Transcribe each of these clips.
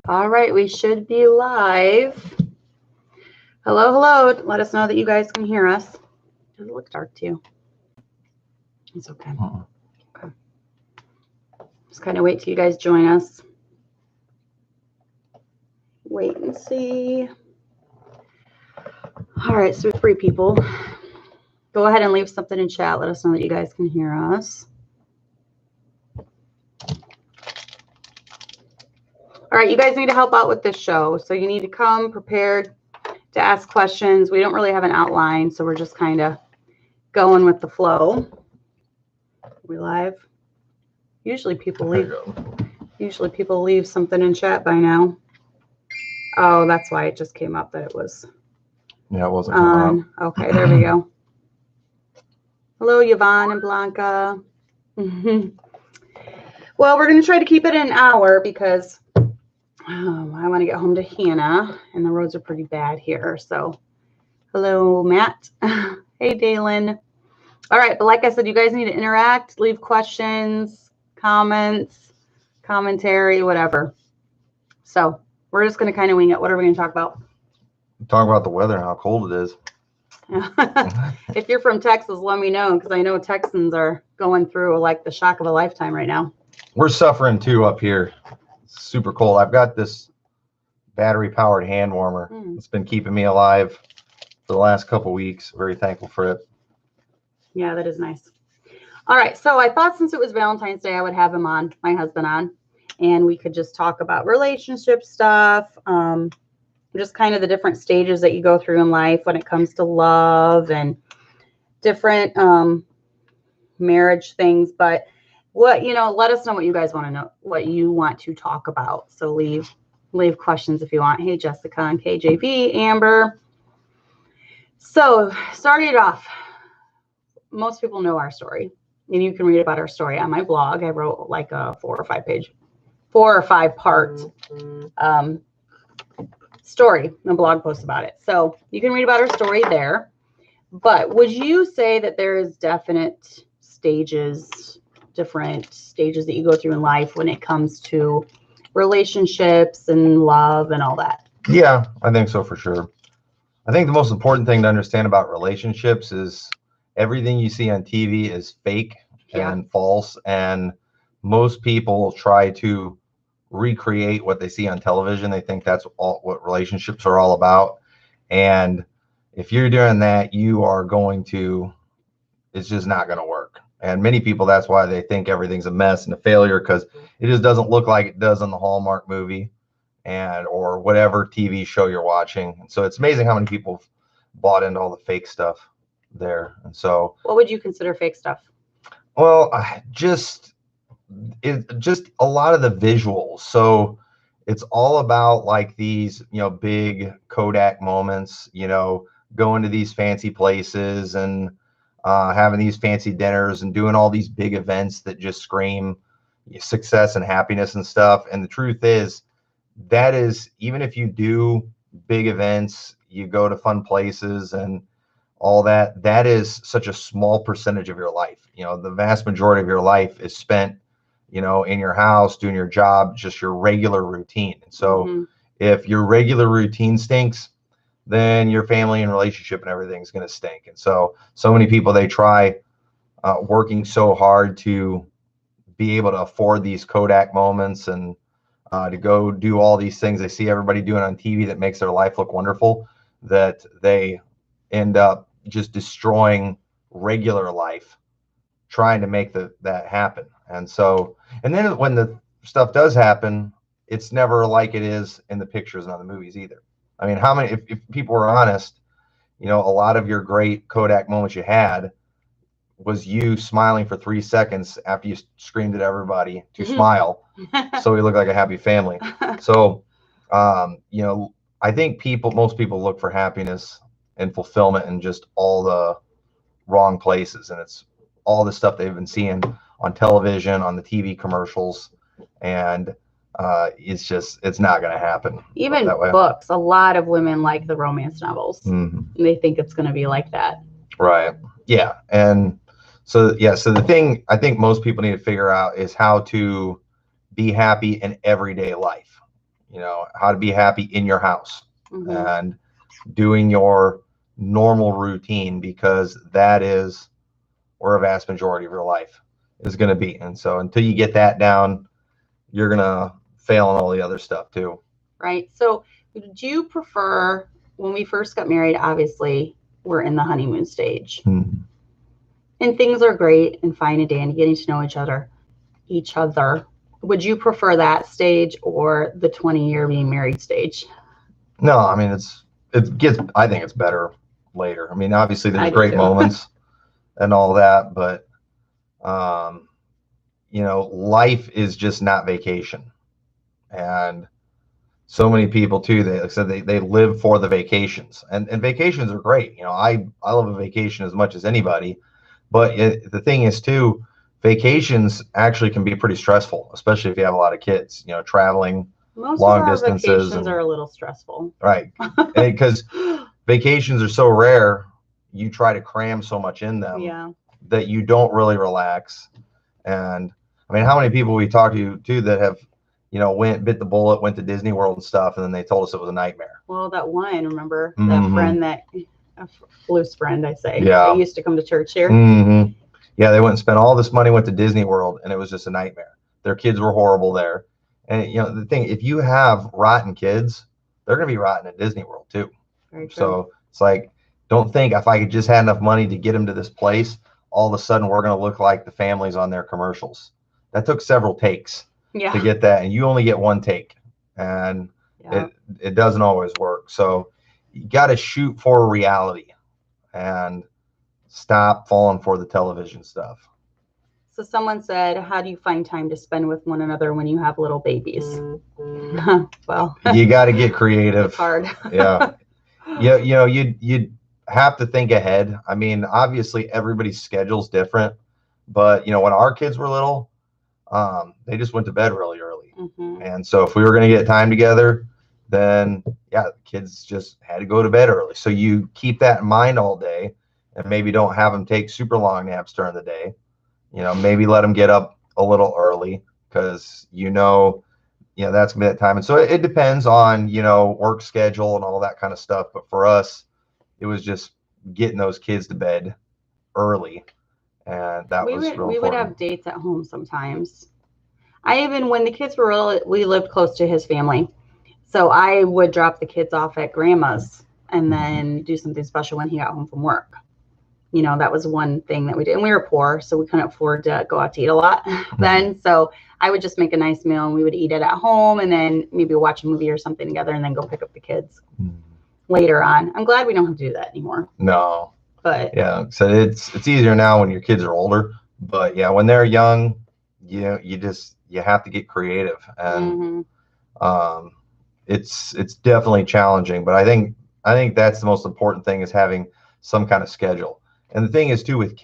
All right, we should be live. Hello, hello. Let us know that you guys can hear us. Does it look dark to you? It's okay. Okay. Just kind of wait till you guys join us. Wait and see. All right, so 3 people. Go ahead and leave something in chat. Let us know that you guys can hear us. All right, you guys need to help out with this show. So you need to come prepared to ask questions. We don't really have an outline, so we're just kind of going with the flow. We live? Usually people leave something in chat by now. Oh, that's why it just came up that it was. Yeah, it wasn't on. Okay, there we go. Hello, Yvonne and Blanca. Well, we're going to try to keep it an hour because I want to get home to Hannah, and the roads are pretty bad here. So, hello, Matt. Hey, Dalen. All right, but like I said, you guys need to interact, leave questions, comments, commentary, whatever. So, we're just going to kind of wing it. What are we going to talk about? Talk about the weather and how cold it is. If you're from Texas, let me know, because I know Texans are going through like the shock of a lifetime right now. We're suffering too up here. It's super cold. I've got this battery-powered hand warmer. It's been keeping me alive for the last couple weeks. Very thankful for it. Yeah, that is nice. All right, so I thought since it was Valentine's Day, I would have him on, my husband on, and we could just talk about relationship stuff, just kind of the different stages that you go through in life when it comes to love and different marriage things. But what, let us know what you guys want to know, what you want to talk about. So leave questions if you want. Hey, Jessica and KJV, Amber. So started off, most people know our story, and you can read about our story on my blog. I wrote like a 4 or 5 part story, a blog post about it. So you can read about our story there. But would you say that there is different stages that you go through in life when it comes to relationships and love and all that? Yeah, I think so for sure. I think the most important thing to understand about relationships is everything you see on TV is fake and false. And most people try to recreate what they see on television. They think that's all what relationships are all about. And if you're doing that, it's just not going to work. And many people, that's why they think everything's a mess and a failure, because it just doesn't look like it does on the Hallmark movie or whatever TV show you're watching. And so it's amazing how many people bought into all the fake stuff there. And so what would you consider fake stuff? Well, just a lot of the visuals. So it's all about like these, big Kodak moments, going to these fancy places and having these fancy dinners and doing all these big events that just scream success and happiness and stuff. And the truth is, that is, even if you do big events, you go to fun places and all that, that is such a small percentage of your life. The vast majority of your life is spent, in your house, doing your job, just your regular routine. And so if your regular routine stinks, then your family and relationship and everything's going to stink. And so many people, they try working so hard to be able to afford these Kodak moments and to go do all these things they see everybody doing on TV that makes their life look wonderful, that they end up just destroying regular life trying to make that happen. And then when the stuff does happen, it's never like it is in the pictures and on the movies either. I mean, how many, if people were honest, a lot of your great Kodak moments you had was you smiling for 3 seconds after you screamed at everybody to smile. So we look like a happy family. So, I think most people look for happiness and fulfillment in just all the wrong places. And it's all the stuff they've been seeing on television, on the TV commercials. And it's not going to happen. Even that way. Books, a lot of women like the romance novels. And they think it's going to be like that. Right. Yeah. And so the thing I think most people need to figure out is how to be happy in everyday life, how to be happy in your house and doing your normal routine, because that is where a vast majority of your life is going to be. And so until you get that down, you're going to fail on all the other stuff too. Right. So do you prefer, when we first got married, obviously we're in the honeymoon stage and things are great and fine and dandy, getting to know each other. Would you prefer that stage or the 20-year being married stage? No, I mean, I think it's better later. I mean, obviously there's great moments and all that, but life is just not vacation. And so many people too, like I said, they live for the vacations, and vacations are great. I love a vacation as much as anybody, but the thing is too, vacations actually can be pretty stressful, especially if you have a lot of kids, traveling long distances. Vacations are a little stressful. Right. Because vacations are so rare, you try to cram so much in them that you don't really relax. And I mean, how many people we talk to too that have, bit the bullet, went to Disney World and stuff, and then they told us it was a nightmare. Well, that one, remember that friend, a loose friend, I say, that used to come to church here. Yeah, they went and spent all this money, went to Disney World, and it was just a nightmare. Their kids were horrible there. And the thing, if you have rotten kids, they're going to be rotten at Disney World too. Very true. So it's like, don't think if I could just had enough money to get them to this place, all of a sudden we're going to look like the families on their commercials. That took several takes to get that, and you only get one take, and it doesn't always work. So you got to shoot for reality and stop falling for the television stuff. So someone said, how do you find time to spend with one another when you have little babies? Well, you got to get creative. It's hard. You'd have to think ahead. I mean, obviously everybody's schedule's different, but when our kids were little, they just went to bed really early. And so if we were going to get time together, then the kids just had to go to bed early. So you keep that in mind all day, and maybe don't have them take super long naps during the day. Maybe let them get up a little early, because that's gonna be that time. And so it depends on work schedule and all that kind of stuff. But for us, it was just getting those kids to bed early, and that was real important. We would have dates at home sometimes. When the kids were little, we lived close to his family, so I would drop the kids off at grandma's and then do something special when he got home from work. That was one thing that we did. And we were poor, so we couldn't afford to go out to eat a lot then. So I would just make a nice meal, and we would eat it at home, and then maybe watch a movie or something together, and then go pick up the kids later on. I'm glad we don't have to do that anymore. No. But so it's easier now when your kids are older. But when they're young, you have to get creative, and it's definitely challenging. But I think that's the most important thing, is having some kind of schedule. And the thing is too, with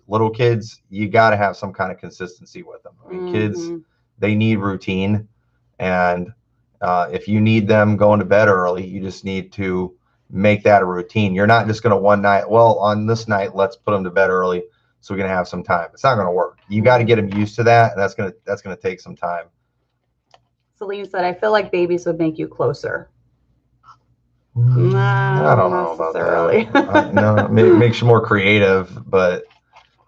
little kids, you got to have some kind of consistency with them. I mean, kids, they need routine. And if you need them going to bed early, you just need to make that a routine. You're not just going to one night, on this night, let's put them to bed early so we can have some time. It's not going to work. You got to get them used to that. And that's going to take some time. Celine said, I feel like babies would make you closer. I don't know about that. No, it makes you more creative, but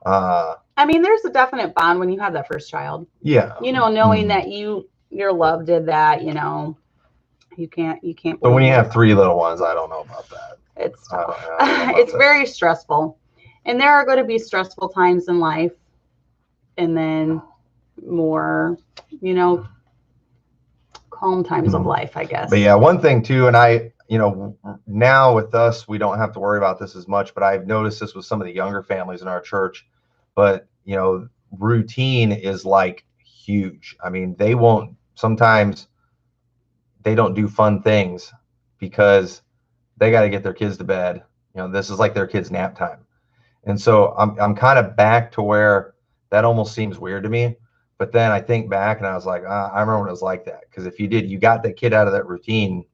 I mean, there's a definite bond when you have that first child. Yeah. Knowing that your love did that, you can't. But when you have 3 little ones, I don't know about that. It's tough. It's very stressful, and there are going to be stressful times in life, and then more, calm times of life, I guess. But one thing too, and now with us, we don't have to worry about this as much, but I've noticed this with some of the younger families in our church. But, routine is like huge. I mean, sometimes they don't do fun things because they got to get their kids to bed. This is like their kids' nap time. And so I'm kind of back to where that almost seems weird to me. But then I think back and I was like, I remember when it was like that. Because if you got that kid out of that routine,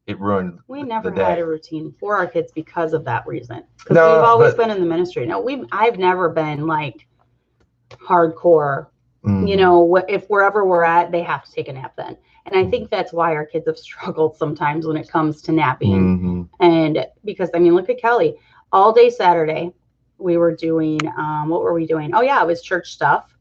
it ruined the day. We never had a routine for our kids because of that reason. Because we've always been in the ministry. No, I've never been like hardcore You know, if wherever we're at, they have to take a nap then. And I think that's why our kids have struggled sometimes when it comes to napping. And because, I mean, look at Kelly. All day Saturday, we were doing, what were we doing? Oh, yeah, it was church stuff.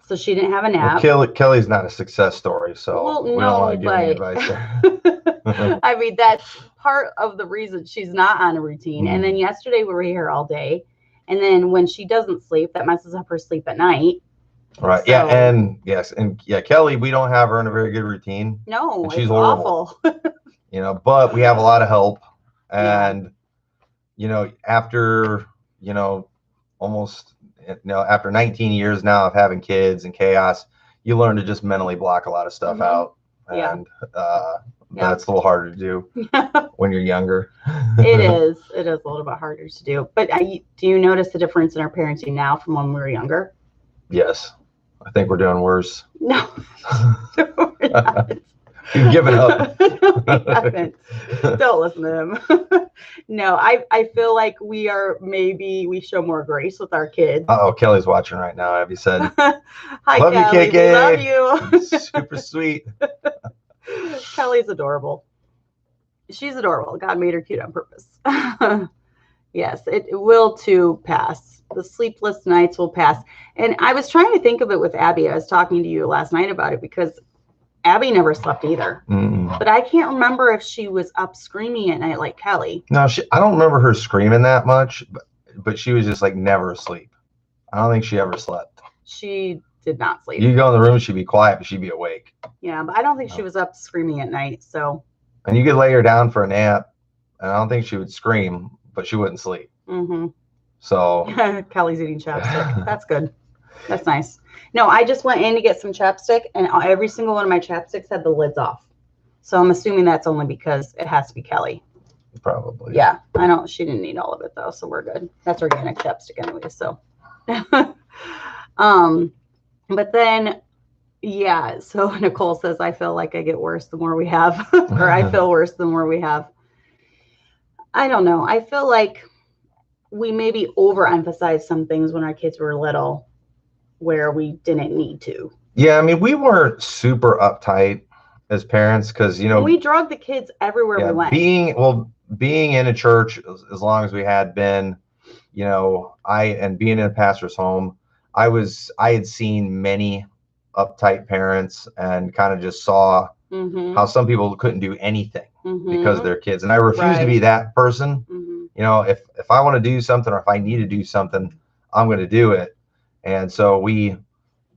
So she didn't have a nap. Well, Kelly's not a success story, so we don't want to give any advice there. I mean, that's part of the reason she's not on a routine. And then yesterday we were here all day. And then when she doesn't sleep, that messes up her sleep at night. Right. So, yeah. And yes. And yeah, Kelly, we don't have her in a very good routine. No, and she's it's horrible. Awful. You know, but we have a lot of help. And, you know, after, you know, almost, you know, after 19 years now of having kids and chaos, you learn to just mentally block a lot of stuff out. And that's a little harder to do when you're younger. It is a little bit harder to do. But do you notice the difference in our parenting now from when we were younger? Yes. I think we're doing worse. No, we're not. You've given up. No, we haven't. Don't listen to him. No, I feel like we show more grace with our kids. Uh-oh, Kelly's watching right now, Abby said. Hi, love Kelly. You, KK. We love you. Super sweet. Kelly's adorable. She's adorable. God made her cute on purpose. Yes, it will too pass. The sleepless nights will pass. And I was trying to think of it with Abby. I was talking to you last night about it because Abby never slept either. But I can't remember if she was up screaming at night like Kelly. No, I don't remember her screaming that much, but she was just like never asleep. I don't think she ever slept. She did not sleep. You go in the room, she'd be quiet, but she'd be awake. Yeah, but I don't think she was up screaming at night. So. And you could lay her down for a nap, and I don't think she would scream, but she wouldn't sleep. So Kelly's eating chapstick. That's good. That's nice. No, I just went in to get some chapstick, and every single one of my chapsticks had the lids off. So I'm assuming that's only because it has to be Kelly. Probably. Yeah, she didn't need all of it though, so we're good. That's organic chapstick anyway. So, but then, yeah. So Nicole says, I feel like I get worse the more we have, or I feel worse the more we have. I don't know. I feel like we maybe overemphasized some things when our kids were little where we didn't need to. Yeah, I mean, we weren't super uptight as parents because, you know, we drug the kids everywhere we went. Being in a church as long as we had been, you know, being in a pastor's home, I had seen many uptight parents and kind of just saw how some people couldn't do anything because of their kids. And I refuse to be that person. You know, if I want to do something or if I need to do something, I'm going to do it. And so we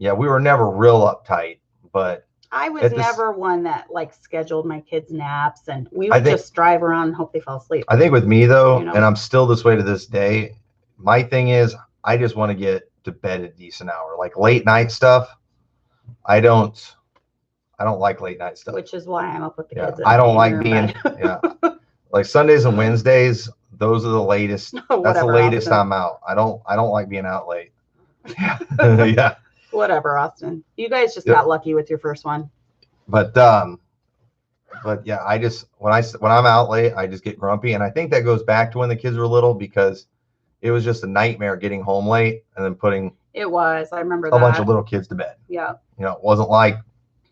were never real uptight, but I was never one that like scheduled my kids' naps, and we would just drive around and hope they fell asleep. I think with me though, you know? And I'm still this way to this day, my thing is I just want to get to bed at a decent hour. Like late night stuff, I don't like late night stuff. Which is why I'm up with the kids. I don't like being like Sundays and Wednesdays. Those are the latest. That's the latest I'm out. I don't like being out late. Yeah. Whatever, Austin. You guys just got lucky with your first one. But yeah, I just when I'm out late, I just get grumpy, and I think that goes back to when the kids were little because it was just a nightmare getting home late and then putting. It was. I remember a bunch of little kids to bed. Yeah. You know, it wasn't like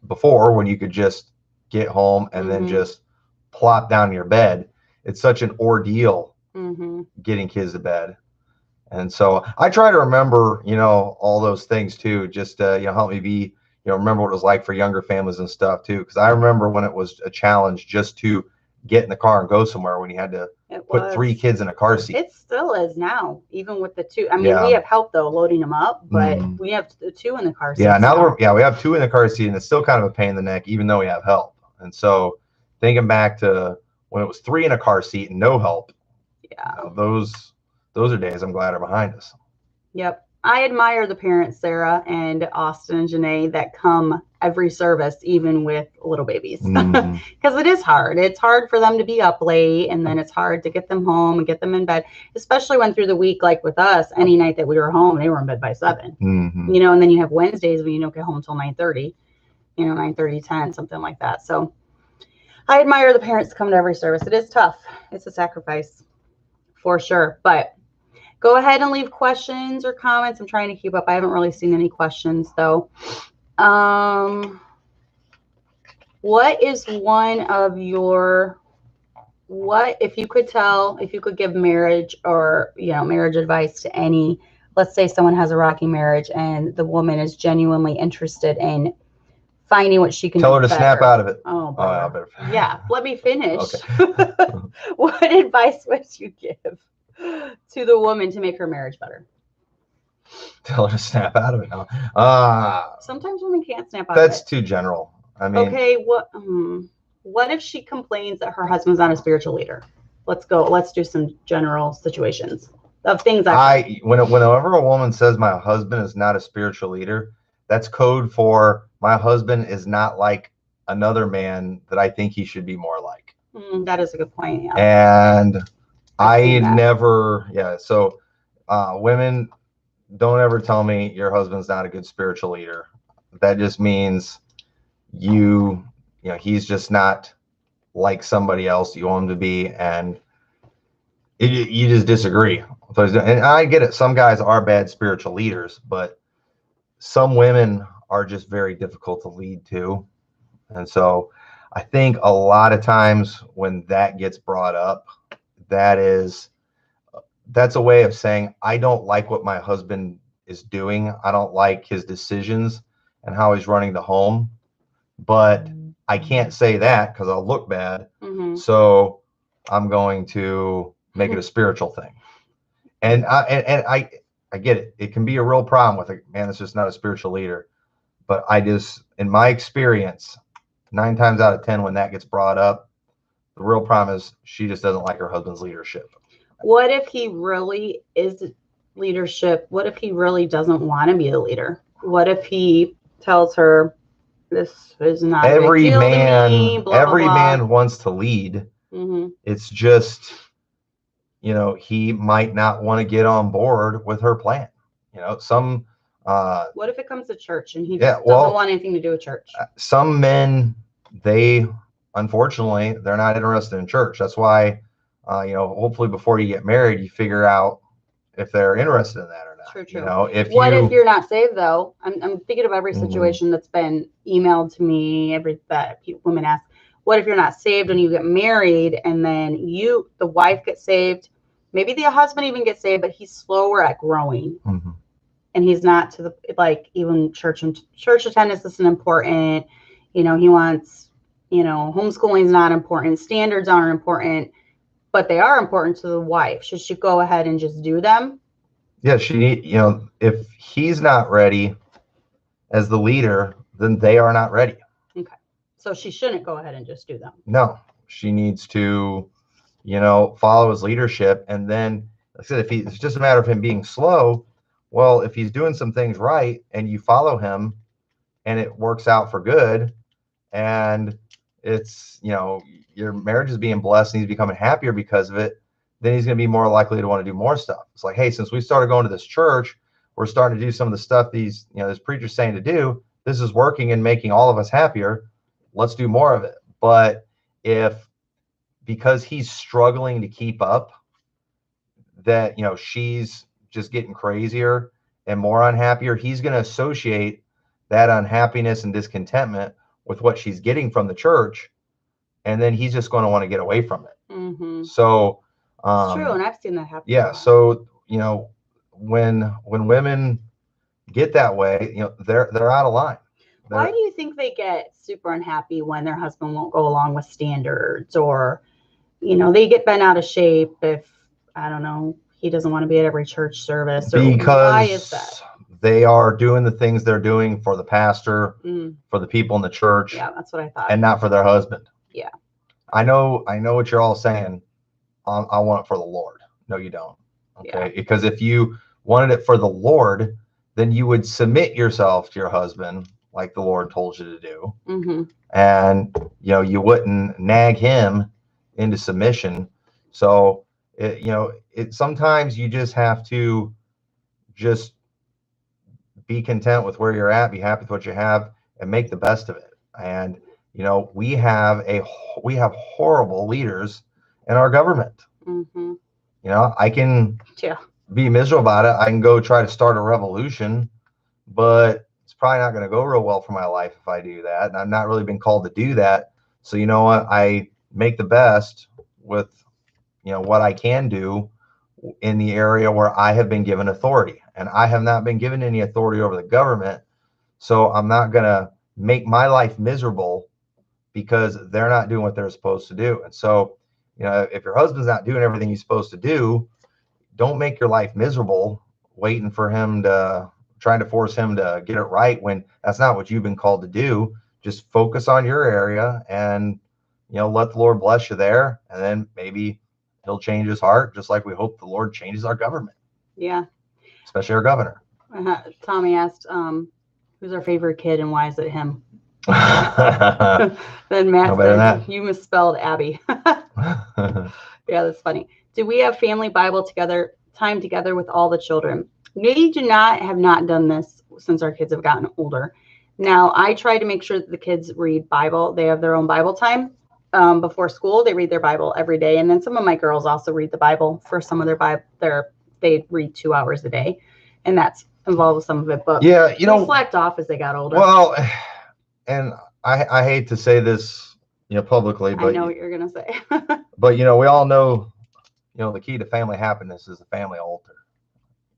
before when you could just get home and then just plop down in your bed. It's such an ordeal getting kids to bed. And so I try to remember, you know, all those things too, just to, you know, help me be, you know, remember what it was like for younger families and stuff too. Because I remember when it was a challenge just to get in the car and go somewhere when you had to put 3 kids in a car seat. It still is now, even with the 2. I mean, we have help though, loading them up, but we have the 2 in the car seat. Yeah, now we have 2 in the car seat, and it's still kind of a pain in the neck, even though we have help. And so thinking back to when it was 3 in a car seat and no help, you know, those are days I'm glad are behind us. Yep. I admire the parents, Sarah and Austin and Janae, that come every service, even with little babies. Because it is hard. It's hard for them to be up late, and then it's hard to get them home and get them in bed, especially when through the week, like with us, any night that we were home, they were in bed by 7. You know, and then you have Wednesdays when you don't get home until 9:30, you know, 9:30, 10, something like that. So I admire the parents that come to every service. It is tough. It's a sacrifice for sure. But Go ahead and leave questions or comments. I'm trying to keep up. I haven't really seen any questions though. What is one of your, if you could give marriage or, marriage advice to any, let's say someone has a rocky marriage and the woman is genuinely interested in finding what she can tell do her to better. Snap out of it. Oh, better. Yeah, let me finish. Okay. What advice would you give to the woman to make her marriage better? Tell her to snap out of it now. Sometimes women can't snap out of it. That's too general. I mean, okay, what if she complains that her husband's not a spiritual leader? Let's do some general situations of things whenever a woman says my husband is not a spiritual leader, that's code for my husband is not like another man that I think he should be more like. That is a good point. Yeah. And so women, don't ever tell me your husband's not a good spiritual leader. That just means he's just not like somebody else you want him to be, and you just disagree. And I get it. Some guys are bad spiritual leaders, but some women are just very difficult to lead too. And so I think a lot of times when that gets brought up, that's a way of saying, I don't like what my husband is doing. I don't like his decisions and how he's running the home, but I can't say that because I'll look bad. Mm-hmm. So I'm going to make it a spiritual thing. And I get it. It can be a real problem with a man that's just not a spiritual leader. But in my experience, 9 times out of 10, when that gets brought up, the real problem is she just doesn't like her husband's leadership. What if he really is leadership? What if he really doesn't want to be a leader? What if he tells her, this is not every a big deal man, to me, blah, every blah, blah. man wants to lead. Mm-hmm. It's just, he might not want to get on board with her plan. What if it comes to church and he just doesn't want anything to do with church? Some men, unfortunately, they're not interested in church. That's why, hopefully before you get married, you figure out if they're interested in that or not. True. If you're not saved though? I'm thinking of every situation that's been emailed to me, that women ask. What if you're not saved and you get married and then the wife gets saved? Maybe the husband even gets saved, but he's slower at growing. Mm-hmm. And he's not to even church attendance isn't important. He wants, homeschooling is not important. Standards aren't important, but they are important to the wife. Should she go ahead and just do them? Yeah, if he's not ready as the leader, then they are not ready. Okay. So she shouldn't go ahead and just do them. No, she needs to, follow his leadership. And then, like I said, it's just a matter of him being slow. Well, if he's doing some things right and you follow him and it works out for good and it's, your marriage is being blessed and he's becoming happier because of it, then he's going to be more likely to want to do more stuff. It's like, hey, since we started going to this church, we're starting to do some of the stuff this preacher's saying to do. This is working and making all of us happier. Let's do more of it. But because he's struggling to keep up, that, she's just getting crazier and more unhappier, he's going to associate that unhappiness and discontentment with what she's getting from the church. And then he's just going to want to get away from it. Mm-hmm. So it's true. And I've seen that happen. Yeah. So, when women get that way, they're out of line. Why do you think they get super unhappy when their husband won't go along with standards, or, they get bent out of shape if, I don't know, he doesn't want to be at every church service? Or because why is that? They are doing the things they're doing for the pastor, for the people in the church. Yeah, that's what I thought. And not for their husband. Yeah. I know what you're all saying. I want it for the Lord. No, you don't. Okay. Yeah. Because if you wanted it for the Lord, then you would submit yourself to your husband like the Lord told you to do. Mm-hmm. And, you wouldn't nag him into submission. So, sometimes you just have to just be content with where you're at, be happy with what you have, and make the best of it. And, we have horrible leaders in our government. Mm-hmm. be miserable about it. I can go try to start a revolution, but it's probably not going to go real well for my life if I do that. And I've not really been called to do that. So you know what? I make the best with, you know, what I can do in the area where I have been given authority, and I have not been given any authority over the government. So I'm not going to make my life miserable because they're not doing what they're supposed to do. And so, you know, if your husband's not doing everything he's supposed to do, don't make your life miserable waiting for him to, trying to force him to get it right when that's not what you've been called to do. Just focus on your area and, you know, let the Lord bless you there. And then maybe he'll change his heart, just like we hope the Lord changes our government. Yeah. Especially our governor. Tommy asked, who's our favorite kid and why is it him? Then Matt said, you misspelled Abby. Yeah, that's funny. Do we have family Bible time together with all the children? We have not done this since our kids have gotten older. Now, I try to make sure that the kids read Bible. They have their own Bible time before school. They read their Bible every day. And then some of my girls also read the Bible for some of their Bible. They read 2 hours a day, and that's involves some of it. But yeah, you know, slacked off as they got older. Well, and I hate to say this, you know, publicly, but I know what you're gonna say. But you know, we all know, you know, the key to family happiness is the family altar.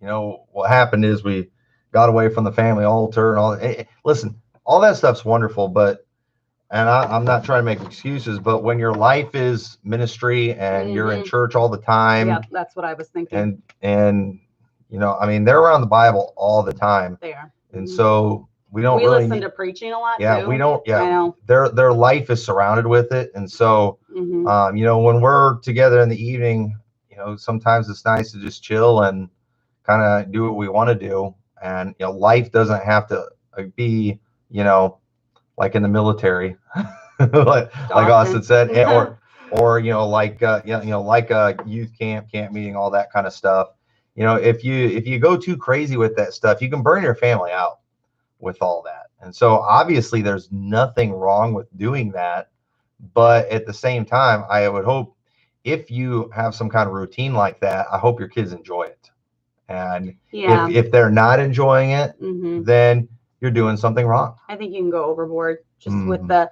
You know, what happened is we got away from the family altar and all. Listen, all that stuff's wonderful, but, and I'm not trying to make excuses, but when your life is ministry and you're in church all the time, yeah, that's what I was thinking. And you know, I mean, they're around the Bible all the time. They are, and so we don't we really listen to preaching a lot. Yeah, too. we don't. Yeah, I know. Their life is surrounded with it, and so you know, when we're together in the evening, you know, sometimes it's nice to just chill and kind of do what we want to do. And you know, life doesn't have to be, you know, like in the military, like Austin said, or you know, like you know, like a youth camp meeting, all that kind of stuff. You know, if you go too crazy with that stuff, you can burn your family out with all that. And so obviously there's nothing wrong with doing that, but at the same time, I would hope if you have some kind of routine like that, I hope your kids enjoy it. And if they're not enjoying it, then you're doing something wrong. I think you can go overboard just with the,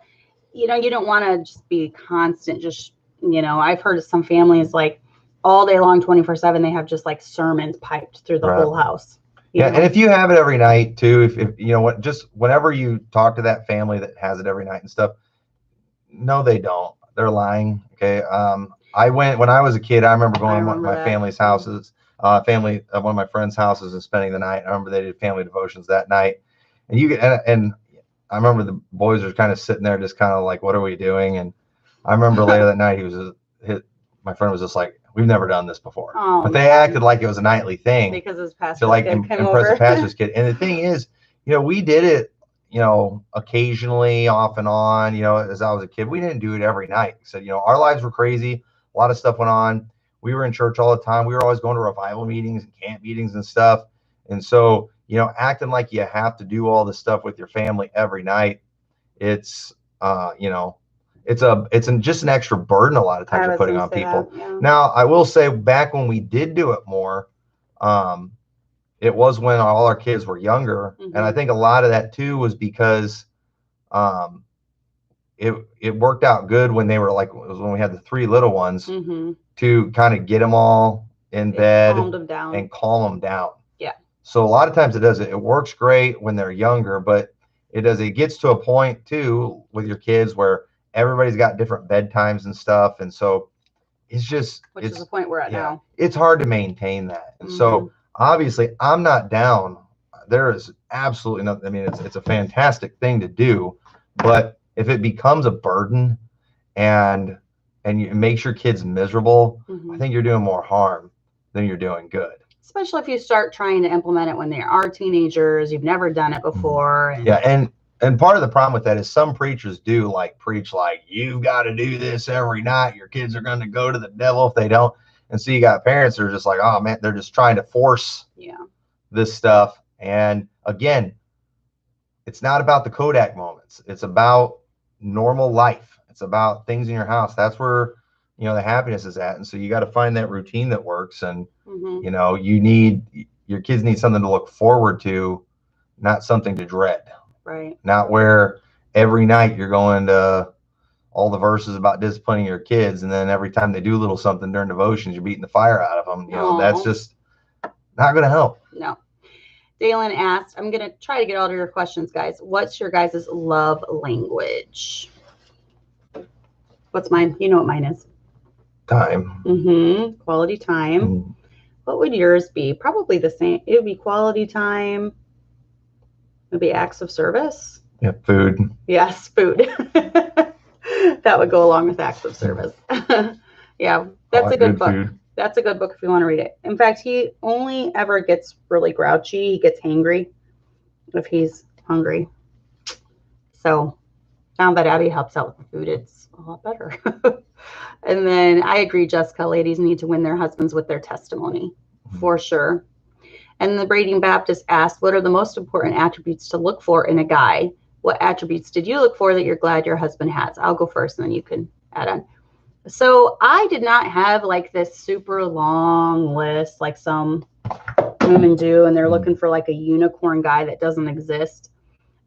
you know, you don't want to just be constant. Just, you know, I've heard of some families like all day long, 24/7, they have just like sermons piped through the whole house. Yeah, and if you have it every night too, if you know what, just whenever you talk to that family that has it every night and stuff, no, they don't. They're lying. Okay. I went when I was a kid. I remember going to my family's houses, one of my friends' houses, and spending the night. I remember they did family devotions that night, and I remember the boys were kind of sitting there, just kind of like, "What are we doing?" And I remember later that night, my friend was just like, "We've never done this before," but they acted like it was a nightly thing because his pastor's to like kid impress the pastor's kid. And the thing is, you know, we did it, you know, occasionally, off and on. You know, as I was a kid, we didn't do it every night. So, you know, our lives were crazy. A lot of stuff went on. We were in church all the time. We were always going to revival meetings and camp meetings and stuff. And so, you know, acting like you have to do all this stuff with your family every night, it's, you know, it's just an extra burden a lot of times you're putting on people. Now, I will say back when we did do it more, it was when all our kids were younger. And I think a lot of that too was because it worked out good when they were like, it was when we had the 3 little ones to kind of get them all in bed and calm them down. Yeah. So a lot of times it works great when they're younger, but it gets to a point too with your kids where everybody's got different bedtimes and stuff. And so it's just, which is the point we're at now. It's hard to maintain that. And so obviously I'm not down. There is absolutely nothing. I mean, it's a fantastic thing to do, but if it becomes a burden and it makes your kids miserable, I think you're doing more harm than you're doing good. Especially if you start trying to implement it when they are teenagers, you've never done it before. And part of the problem with that is some preachers do preach like, you've got to do this every night. Your kids are going to go to the devil if they don't. And so you got parents that are just like, oh man, they're just trying to force this stuff. And again, it's not about the Kodak moments. It's about normal life. It's about things in your house. That's where, you know, the happiness is at. And so you got to find that routine that works. And, Mm-hmm. you know, your kids need something to look forward to, not something to dread. Right. Not where every night you're going to all the verses about disciplining your kids, and then every time they do a little something during devotions, you're beating the fire out of them. You know, that's just not going to help. No. Dalen asked, I'm going to try to get all of your questions, guys. What's your guys' love language? What's mine? You know what mine is. Time. Mm-hmm. Quality time. Mm. What would yours be? Probably the same. It would be quality time. Maybe acts of service. Yeah, food. Yes, food. That would go along with acts of service. Yeah, that's a good book. Food. That's a good book if you want to read it. In fact, he only ever gets really grouchy. He gets hangry if he's hungry. So now that Abby helps out with the food, it's a lot better. And then I agree, Jessica, ladies need to win their husbands with their testimony, for sure. And the Braiding Baptist asked, what are the most important attributes to look for in a guy? What attributes did you look for that you're glad your husband has? I'll go first and then you can add on. So I did not have like this super long list like some women do, and they're looking for like a unicorn guy that doesn't exist.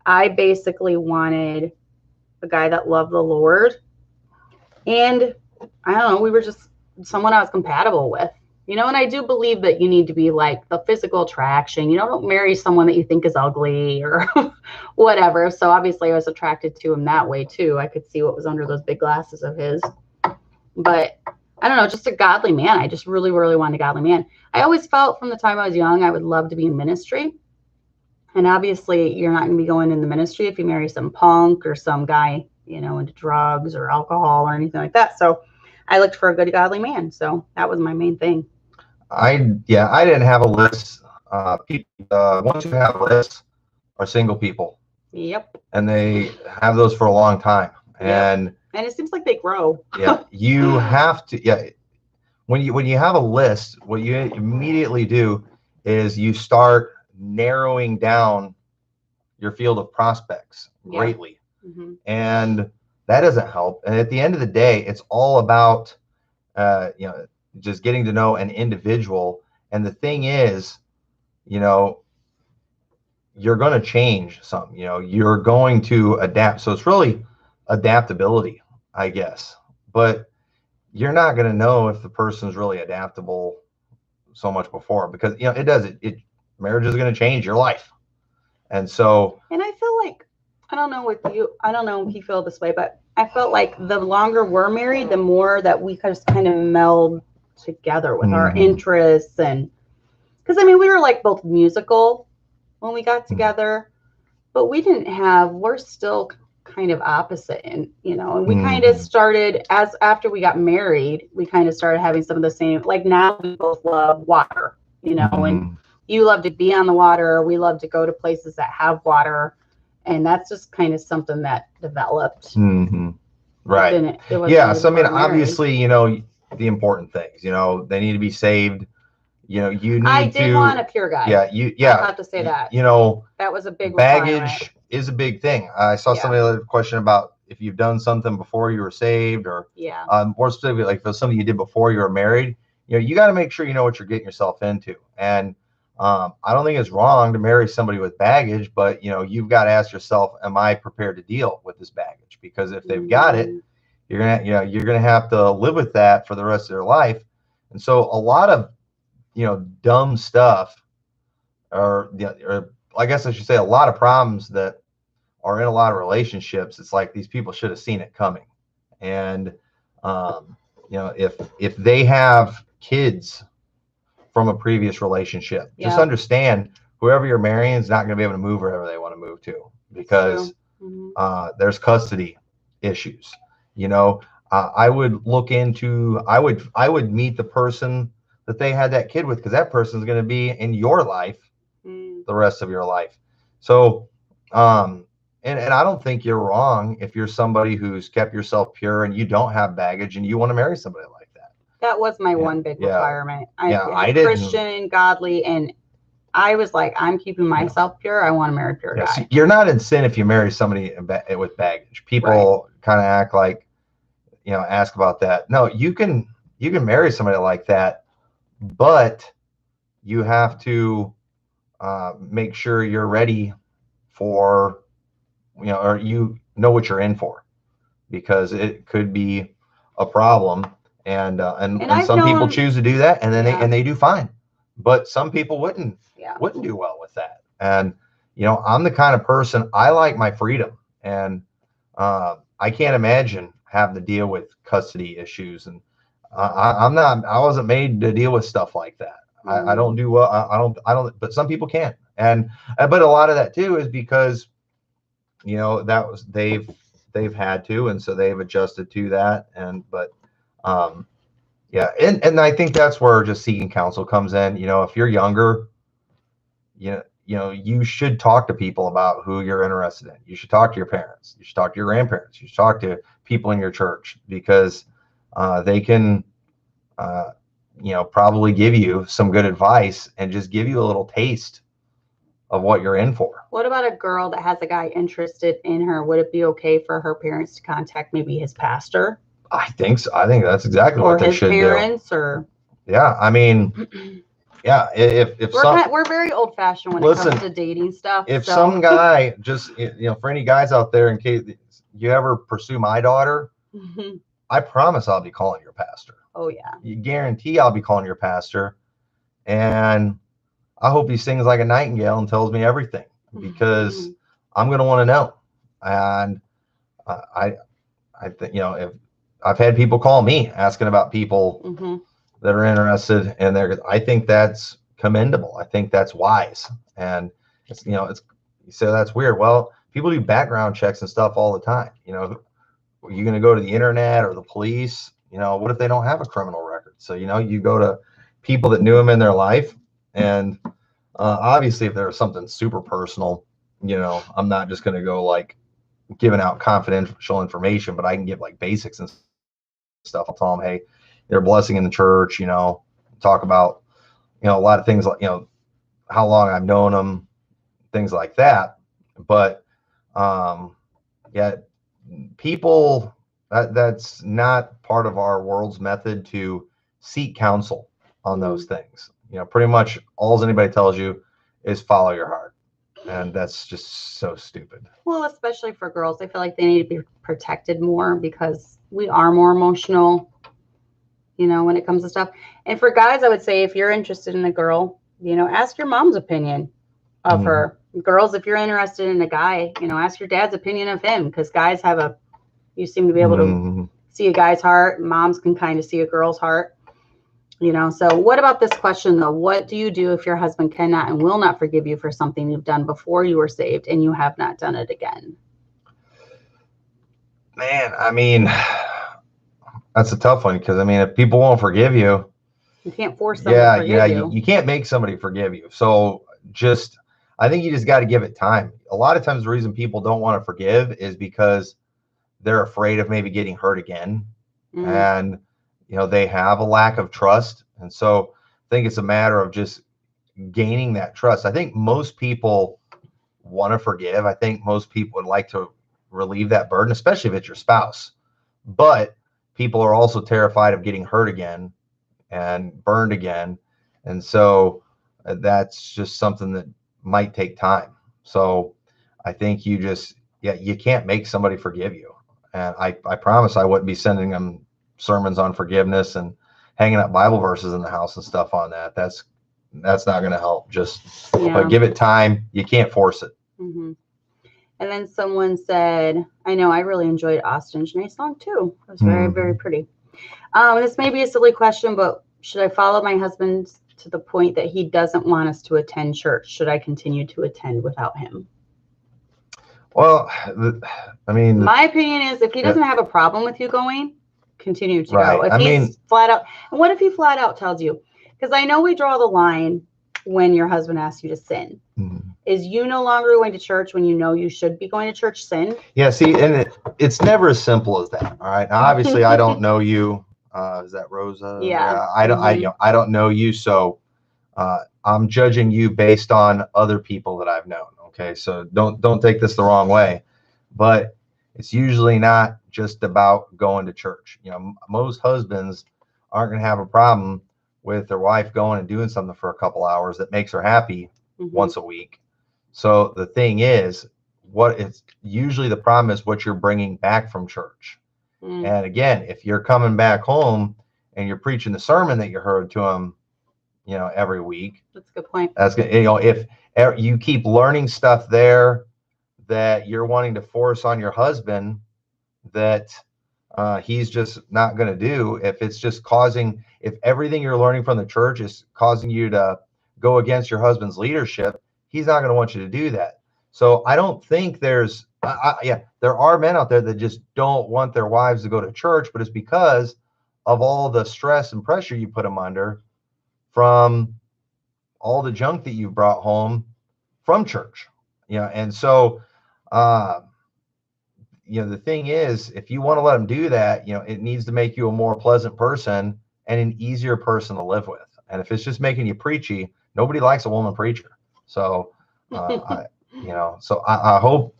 I basically wanted a guy that loved the Lord. And I don't know, we were just someone I was compatible with. You know, and I do believe that you need to be like the physical attraction. You know, don't marry someone that you think is ugly or whatever. So obviously I was attracted to him that way too. I could see what was under those big glasses of his. But I don't know, just a godly man. I just really, really wanted a godly man. I always felt from the time I was young, I would love to be in ministry. And obviously you're not going to be going in the ministry if you marry some punk or some guy, you know, into drugs or alcohol or anything like that. So I looked for a good godly man. So that was my main thing. I didn't have a list. Once you have lists are single people. Yep. And they have those for a long time. And it seems like they grow. Yeah. You have to, when you have a list, what you immediately do is you start narrowing down your field of prospects greatly. Mm-hmm. And that doesn't help. And at the end of the day, it's all about, you know, just getting to know an individual. And the thing is, you know, you're going to change something, you know, you're going to adapt. So it's really adaptability, I guess, but you're not going to know if the person's really adaptable so much before, because, you know, marriage is going to change your life. And so, and I feel like, I don't know with you, I don't know if you feel this way, but I felt like the longer we're married, the more that we just kind of meld together with our interests. And because I mean, we were like both musical when we got together, but we're still kind of opposite. And, you know, and we kind of started after we got married, we kind of started having some of the same, like now we both love water, you know, and you love to be on the water. We love to go to places that have water. And that's just kind of something that developed. Right. Yeah. So, I mean, obviously, you know, the important things, you know, they need to be saved. You know, I did want a pure guy. Yeah. I have to say that. You know, that was a big baggage is a big thing. I saw somebody had a question about if you've done something before you were saved, or more specifically, like if it was something you did before you were married. You know, you got to make sure you know what you're getting yourself into. And I don't think it's wrong to marry somebody with baggage, but, you know, you've got to ask yourself, am I prepared to deal with this baggage? Because if they've got it, you're gonna have to live with that for the rest of their life. And so a lot of, you know, dumb stuff, or I guess I should say a lot of problems that are in a lot of relationships. It's like these people should have seen it coming. And you know, if they have kids from a previous relationship, just understand whoever you're marrying is not going to be able to move wherever they want to move to, because there's custody issues. You know, I would look into, I would meet the person that they had that kid with, because that person is going to be in your life the rest of your life. So, and I don't think you're wrong if you're somebody who's kept yourself pure and you don't have baggage and you want to marry somebody like that. That was my one big requirement. I didn't. Christian, godly, and I was like, I'm keeping myself pure. I want to marry a pure guy. So you're not in sin if you marry somebody with baggage. People kind of act like, ask about that. No, you can marry somebody like that, but you have to make sure you're ready for, or you know what you're in for, because it could be a problem. And some people choose to do that, and then they do fine, but some people wouldn't do well with that. And I'm the kind of person, I like my freedom, and I can't imagine having to deal with custody issues, and I wasn't made to deal with stuff like that. I don't do well. I don't, but some people can. But a lot of that too is because, that was, they've had to, and so they've adjusted to that. And I think that's where just seeking counsel comes in. If you're younger, you should talk to people about who you're interested in. You should talk to your parents. You should talk to your grandparents. You should talk to people in your church, because they can, probably give you some good advice and just give you a little taste of what you're in for. What about a girl that has a guy interested in her? Would it be okay for her parents to contact maybe his pastor? I think so. I think that's exactly what they should do. Or his parents, or yeah. I mean, yeah. If we're very old fashioned when it comes to dating stuff. If some guy just, for any guys out there, in case you ever pursue my daughter, I promise I'll be calling your pastor. Oh yeah. You guarantee I'll be calling your pastor, and I hope he sings like a nightingale and tells me everything, because I'm going to want to know. And I think, if I've had people call me asking about people that are interested in there, I think that's commendable. I think that's wise. And it's, you say that's weird. Well, people do background checks and stuff all the time. Are you going to go to the internet or the police? What if they don't have a criminal record? So, you go to people that knew them in their life. And obviously, if there's something super personal, I'm not just going to go like giving out confidential information, but I can give like basics and stuff. I'll tell them, hey, they're a blessing in the church, talk about, a lot of things like, how long I've known them, things like that. But people, that's not part of our world's method to seek counsel on those things. Pretty much all anybody tells you is follow your heart. And that's just so stupid. Well, especially for girls, I feel like they need to be protected more, because we are more emotional, when it comes to stuff. And for guys, I would say, if you're interested in a girl, ask your mom's opinion of her. Girls, if you're interested in a guy, ask your dad's opinion of him, because guys you seem to be able to see a guy's heart. Moms can kind of see a girl's heart. So what about this question though? What do you do if your husband cannot and will not forgive you for something you've done before you were saved and you have not done it again? Man, I mean, that's a tough one, because if people won't forgive you, you can't force them to forgive you. You can't make somebody forgive you. So I think you just got to give it time. A lot of times the reason people don't want to forgive is because they're afraid of maybe getting hurt again. And they have a lack of trust. And so I think it's a matter of just gaining that trust. I think most people want to forgive. I think most people would like to relieve that burden, especially if it's your spouse. But people are also terrified of getting hurt again and burned again. And so that's just something that might take time. So I think you can't make somebody forgive you. And I promise I wouldn't be sending them sermons on forgiveness and hanging up Bible verses in the house and stuff on that. That's not going to help. But give it time. You can't force it. And then someone said, I know I really enjoyed Austin Janae's song too. It was very, very pretty. This may be a silly question, but should I follow my husband to the point that he doesn't want us to attend church? Should I continue to attend without him? Well, my opinion is, if he doesn't have a problem with you going, continue to go. If he's flat out, and what if he flat out tells you? Because I know we draw the line when your husband asks you to sin. Is you no longer going to church when you know you should be going to church sin? Yeah, see, and it's never as simple as that. All right. Now, obviously, I don't know you. Is that Rosa? Yeah. I don't know you, so I'm judging you based on other people that I've known. Okay, so don't take this the wrong way, but it's usually not just about going to church. You know, most husbands aren't going to have a problem with their wife going and doing something for a couple hours that makes her happy once a week. So the thing is, what it's usually the problem is what you're bringing back from church. And again, if you're coming back home and you're preaching the sermon that you heard to him, you know, every week, that's a good point. That's good. You know, if you keep learning stuff there that you're wanting to force on your husband that he's just not going to do, if it's just causing, if everything you're learning from the church is causing you to go against your husband's leadership, he's not going to want you to do that. So I don't think there's, there are men out there that just don't want their wives to go to church, but it's because of all the stress and pressure you put them under from all the junk that you brought home from church. You know, and so, you know, the thing is, if you want to let them do that, you know, it needs to make you a more pleasant person and an easier person to live with. And if it's just making you preachy, nobody likes a woman preacher. So, you know, so I hope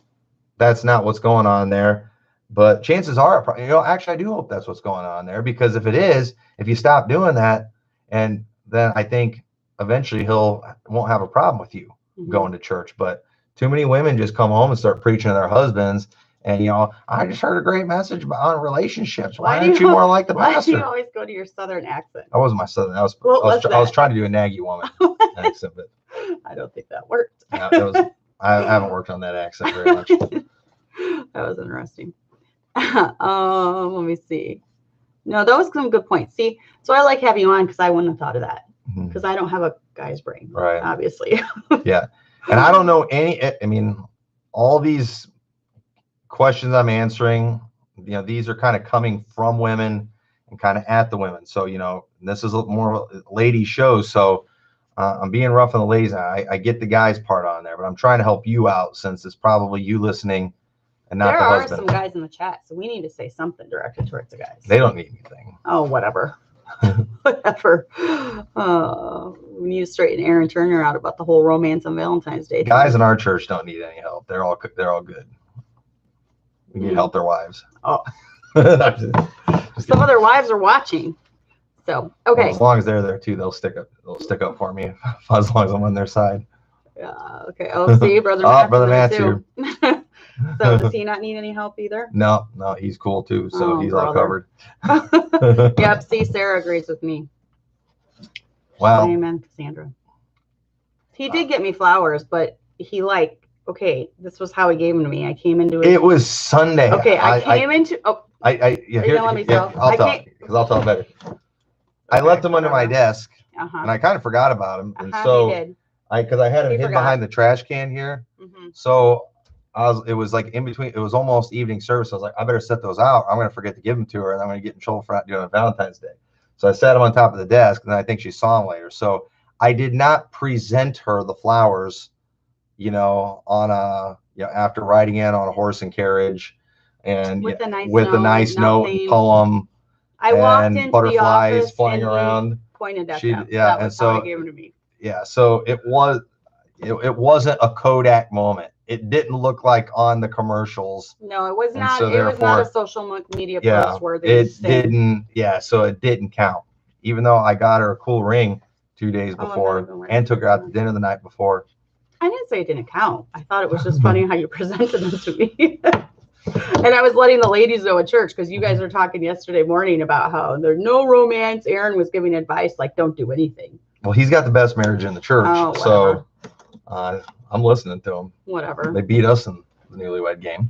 that's not what's going on there. But chances are, you know, actually, I do hope that's what's going on there, because if it is, if you stop doing that, and then I think eventually won't have a problem with you going to church. But too many women just come home and start preaching to their husbands. And, you know, I just heard a great message on relationships. Why aren't you more like the pastor? Why do you always go to your Southern accent? That wasn't my Southern. I was trying to do a naggy woman accent, but I don't think that worked. I haven't worked on that accent very much. That was interesting. Let me see. No, those are some good points. See, so I like having you on because I wouldn't have thought of that, because I don't have a guy's brain, right? Obviously. Yeah, and I don't know any. I mean, all these questions I'm answering, you know, these are kind of coming from women and kind of at the women. So, you know, this is more lady shows. So I'm being rough on the ladies. I get the guys part on there, but I'm trying to help you out, since it's probably you listening and not the husband. There are some guys in the chat, so we need to say something directed towards the guys. They don't need anything. Oh, whatever. Whatever. We need to straighten Aaron Turner out about the whole romance on Valentine's Day. Guys in our church don't need any help. They're all good. We need to help their wives. Oh. Some of their wives are watching. So, okay. Well, as long as they're there too, they'll stick up for me as long as I'm on their side. Okay. Oh, see, Brother Matthew. Brother Matthew. So does he not need any help either? No, he's cool too. So he's all covered. Yep. See, Sarah agrees with me. Wow. Amen, Cassandra. He did get me flowers, but he okay, this was how he gave them to me. I came into it. It was Sunday. Okay, I came into. Oh, here, let me tell. I'll tell because I'll tell better. Okay, I left them under my desk, and I kind of forgot about them, and so because I had them hidden behind the trash can here. So it was like in between. It was almost evening service. I was like, I better set those out. I'm going to forget to give them to her, and I'm going to get in trouble for not doing it on Valentine's Day. So I set them on top of the desk, and I think she saw them later. So I did not present her the flowers, you know, on after riding in on a horse and carriage, and with a nice note and poem. I walked into butterflies the office flying around. Pointed at them. Yeah, and so I gave them to me. Yeah, so it wasn't a Kodak moment. It didn't look like on the commercials. No, it was not. So it was not a social media post where they didn't. Yeah, so it didn't count. Even though I got her a cool ring 2 days before and took her out to dinner the night before. I didn't say it didn't count. I thought it was just funny how you presented them to me. And I was letting the ladies know at church, because you guys were talking yesterday morning about how there's no romance. Aaron was giving advice like, don't do anything. Well, he's got the best marriage in the church. So I'm listening to him. Whatever. They beat us in the newlywed game.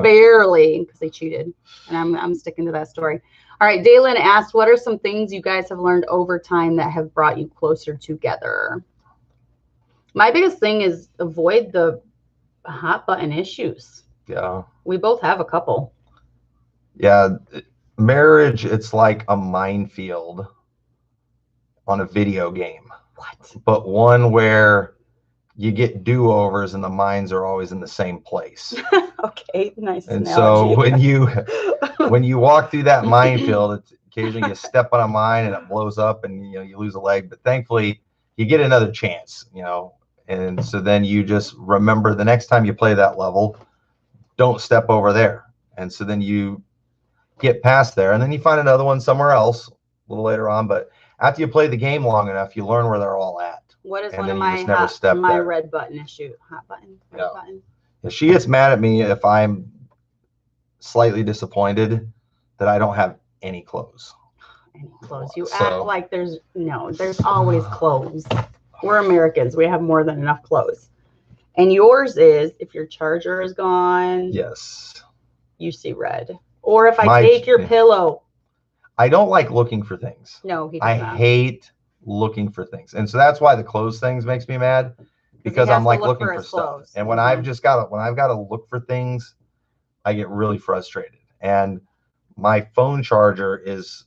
Barely, because they cheated. And I'm sticking to that story. All right. Daylin asked, what are some things you guys have learned over time that have brought you closer together? My biggest thing is avoid the hot button issues. Yeah. We both have a couple. Yeah. Marriage, it's like a minefield on a video game. What? But one where you get do-overs and the mines are always in the same place. Okay, nice. And analogy. So when you walk through that minefield, it's occasionally you step on a mine and it blows up and you lose a leg. But thankfully, you get another chance. And so then you just remember the next time you play that level, don't step over there. And so then you get past there, and then you find another one somewhere else a little later on. But after you play the game long enough, you learn where they're all at. What is and one of then you just never my step there. red button issue? Hot button? Red Yeah. button? If she gets mad at me if I'm slightly disappointed that I don't have any clothes. Any clothes? You act like there's always clothes. We're Americans. We have more than enough clothes. And yours is, if your charger is gone, yes, you see red. Or if I take your pillow. I don't like looking for things. No, he does not. I hate looking for things. And so that's why the clothes things makes me mad, because I'm like looking for stuff. And when I've got to look for things, I get really frustrated. And my phone charger is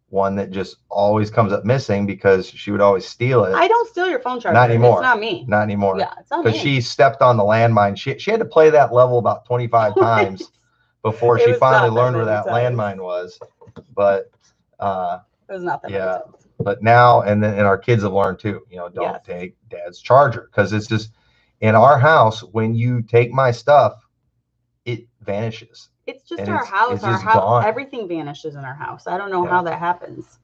one that just always comes up missing because she would always steal it. I don't steal your phone charger. Not anymore. It's not me. Not anymore. Yeah, it's not me. Because she stepped on the landmine. She had to play that level about 25 times before she finally learned where that landmine was. But it was not that yeah. But now, and our kids have learned too, don't take dad's charger, because it's just in our house, when you take my stuff, it vanishes. It's just our house. Our house, gone. Everything vanishes in our house. I don't know how that happens.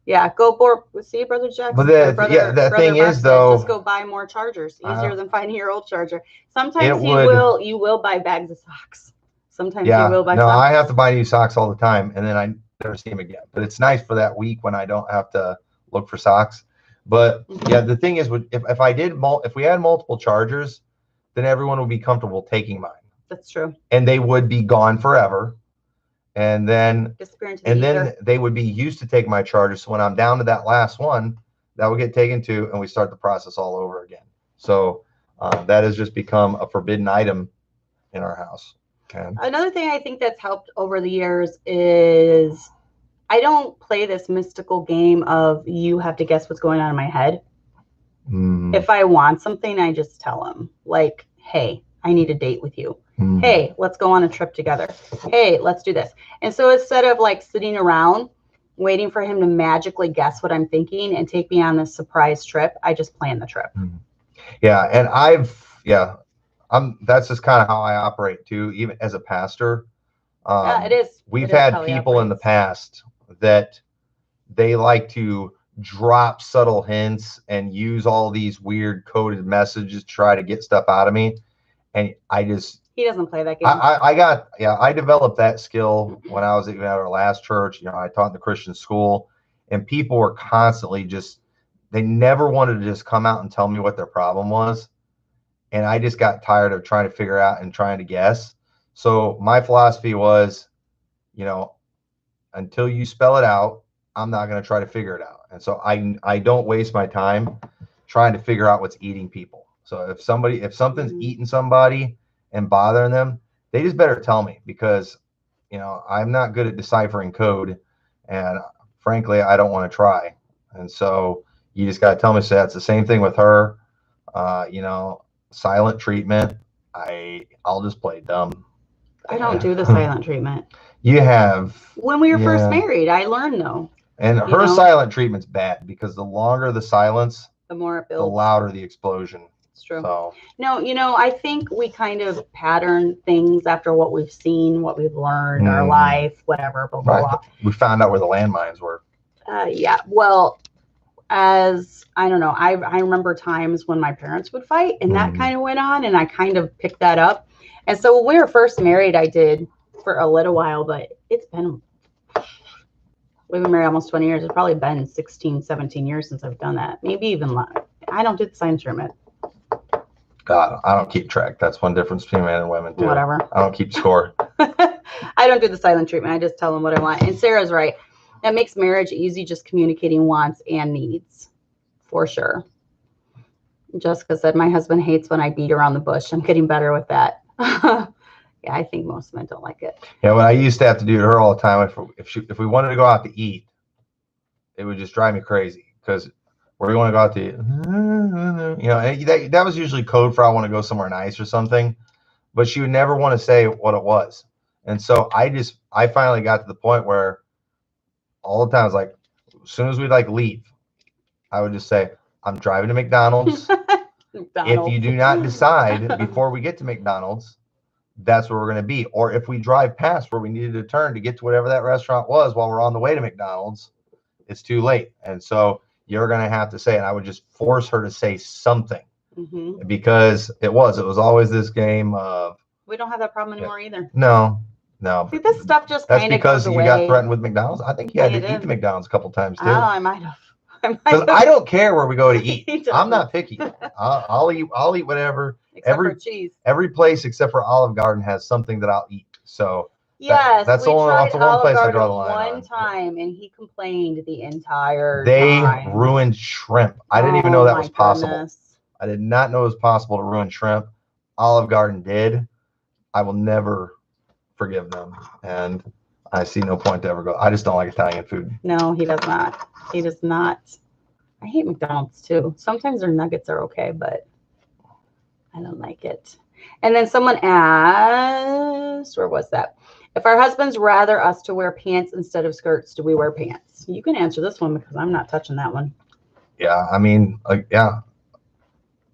Yeah, go see Brother Jackson. But the thing is, though, just go buy more chargers. Easier than finding your old charger. Sometimes you will buy bags of socks. Sometimes you will buy. No, socks. I have to buy new socks all the time, and then I never see them again. But it's nice for that week when I don't have to look for socks. But yeah, the thing is, if we had multiple chargers, then everyone would be comfortable taking mine. That's true. And they would be gone forever. And then they would be used to take my charger. So when I'm down to that last one, that would get taken to, and we start the process all over again. So that has just become a forbidden item in our house. And another thing I think that's helped over the years is I don't play this mystical game of you have to guess what's going on in my head. If I want something, I just tell him, like, hey, I need a date with you. Hey, let's go on a trip together. Hey, let's do this. And so instead of like sitting around waiting for him to magically guess what I'm thinking and take me on this surprise trip, I just plan the trip. Yeah. And that's just kind of how I operate too, even as a pastor. Yeah, it is. We've had people in the past that they like to drop subtle hints and use all these weird coded messages to try to get stuff out of me. And he doesn't play that game. I developed that skill when I was at our last church. I taught in the Christian school, and people were constantly they never wanted to just come out and tell me what their problem was. And I just got tired of trying to figure out and trying to guess. So my philosophy was, until you spell it out, I'm not going to try to figure it out. And so I don't waste my time trying to figure out what's eating people. So if something's eating somebody and bothering them, they just better tell me, because, I'm not good at deciphering code, and frankly, I don't want to try. And so you just got to tell me. So that's the same thing with her. Silent treatment. I'll just play dumb. I don't do the silent treatment. You have. When we were first married, I learned though. And her silent treatment's bad, because the longer the silence, the more it builds, the louder the explosion. It's true. So. No, I think we kind of pattern things after what we've seen, what we've learned, our life, whatever, blah, blah, blah. We found out where the landmines were. Yeah. Well, I don't know, I remember times when my parents would fight, and that kind of went on, and I kind of picked that up. And so when we were first married, I did for a little while, but we've been married almost 20 years. It's probably been 16, 17 years since I've done that. Maybe even less. I don't do the silent treatment. God, I don't keep track. That's one difference between men and women too. Whatever. I don't keep score. I don't do the silent treatment. I just tell them what I want. And Sarah's right. That makes marriage easy, just communicating wants and needs, for sure. Jessica said, my husband hates when I beat around the bush. I'm getting better with that. Yeah, I think most men don't like it. Yeah, what I used to have to do to her all the time, if we wanted to go out to eat, it would just drive me crazy, because where we want to go out to eat, that was usually code for I want to go somewhere nice or something, but she would never want to say what it was. And so I finally got to the point where all the time, it's like, as soon as we'd leave, I would just say, I'm driving to McDonald's. If you do not decide before we get to McDonald's, that's where we're going to be. Or if we drive past where we needed to turn to get to whatever that restaurant was while we're on the way to McDonald's, it's too late. And so you're going to have to say, and I would just force her to say something, because it was always this game of. We don't have that problem anymore either. No. See, this stuff just that's kind of because goes you away. got threatened with McDonald's. I think you had to eat the McDonald's a couple times too. Oh, I might have. Because I don't care where we go to eat. I'm not picky. I'll eat whatever. Except for cheese. Every place except for Olive Garden has something that I'll eat. So yes, that's the one place I draw the line one time, and he complained the entire time. They ruined shrimp. I didn't even know that was possible. Goodness. I did not know it was possible to ruin shrimp. Olive Garden did. I will never forgive them, and I see no point to ever go. I just don't like Italian food. No, he does not. He does not. I hate McDonald's too. Sometimes their nuggets are okay, but I don't like it. And then someone asked, where was that? If our husbands rather us to wear pants instead of skirts, do we wear pants? You can answer this one because I'm not touching that one. Yeah, I mean, yeah.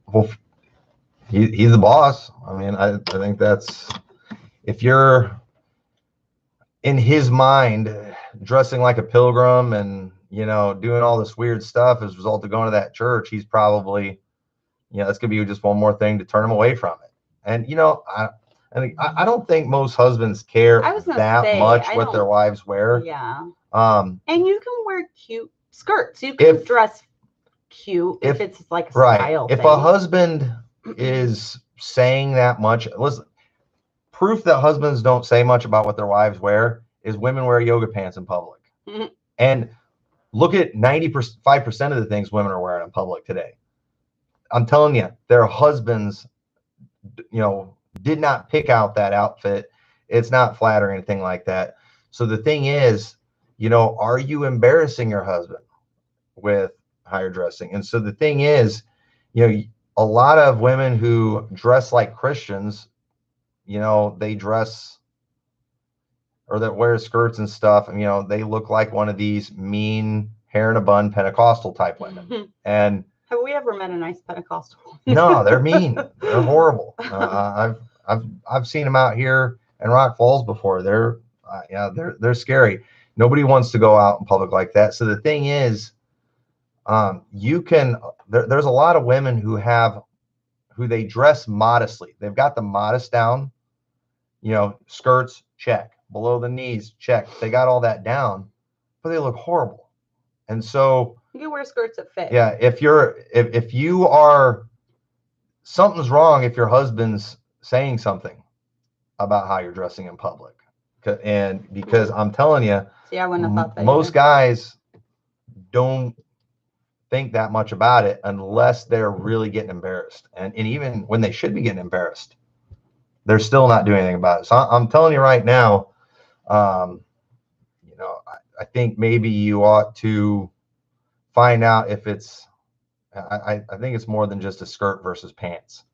Well, he's the boss. I mean, I think that's, if you're in his mind dressing like a pilgrim and, you know, doing all this weird stuff as a result of going to that church, he's probably, you know, that's gonna be just one more thing to turn him away from it. And, you know, I don't think most husbands care that much what their wives wear. Yeah. And you can wear cute skirts. You can dress cute if it's like a style thing. If a husband is saying that much, listen, proof that husbands don't say much about what their wives wear is women wear yoga pants in public. And look at 95% of the things women are wearing in public today. I'm telling you, their husbands, you know, did not pick out that outfit. It's not flat or anything like that. So the thing is, you know, are you embarrassing your husband with higher dressing? And so the thing is, you know, a lot of women who dress like Christians, you know, they dress or that wear skirts and stuff, and, you know, they look like one of these mean hair in a bun Pentecostal type women. And have we ever met a nice Pentecostal? No, they're mean. They're horrible. I've seen them out here in Rock Falls before. They're scary. Nobody wants to go out in public like that. So the thing is, there's a lot of women who they dress modestly. They've got the modest down, you know, skirts, check, below the knees, check. They got all that down, but they look horrible. And so you can wear skirts that fit. Yeah, if you are, something's wrong if your husband's saying something about how you're dressing in public. And because I'm telling you, I wouldn't have thought that most guys don't think that much about it unless they're really getting embarrassed. And even when they should be getting embarrassed, they're still not doing anything about it. So I'm telling you right now, you know, I think maybe you ought to find out if it's, I think it's more than just a skirt versus pants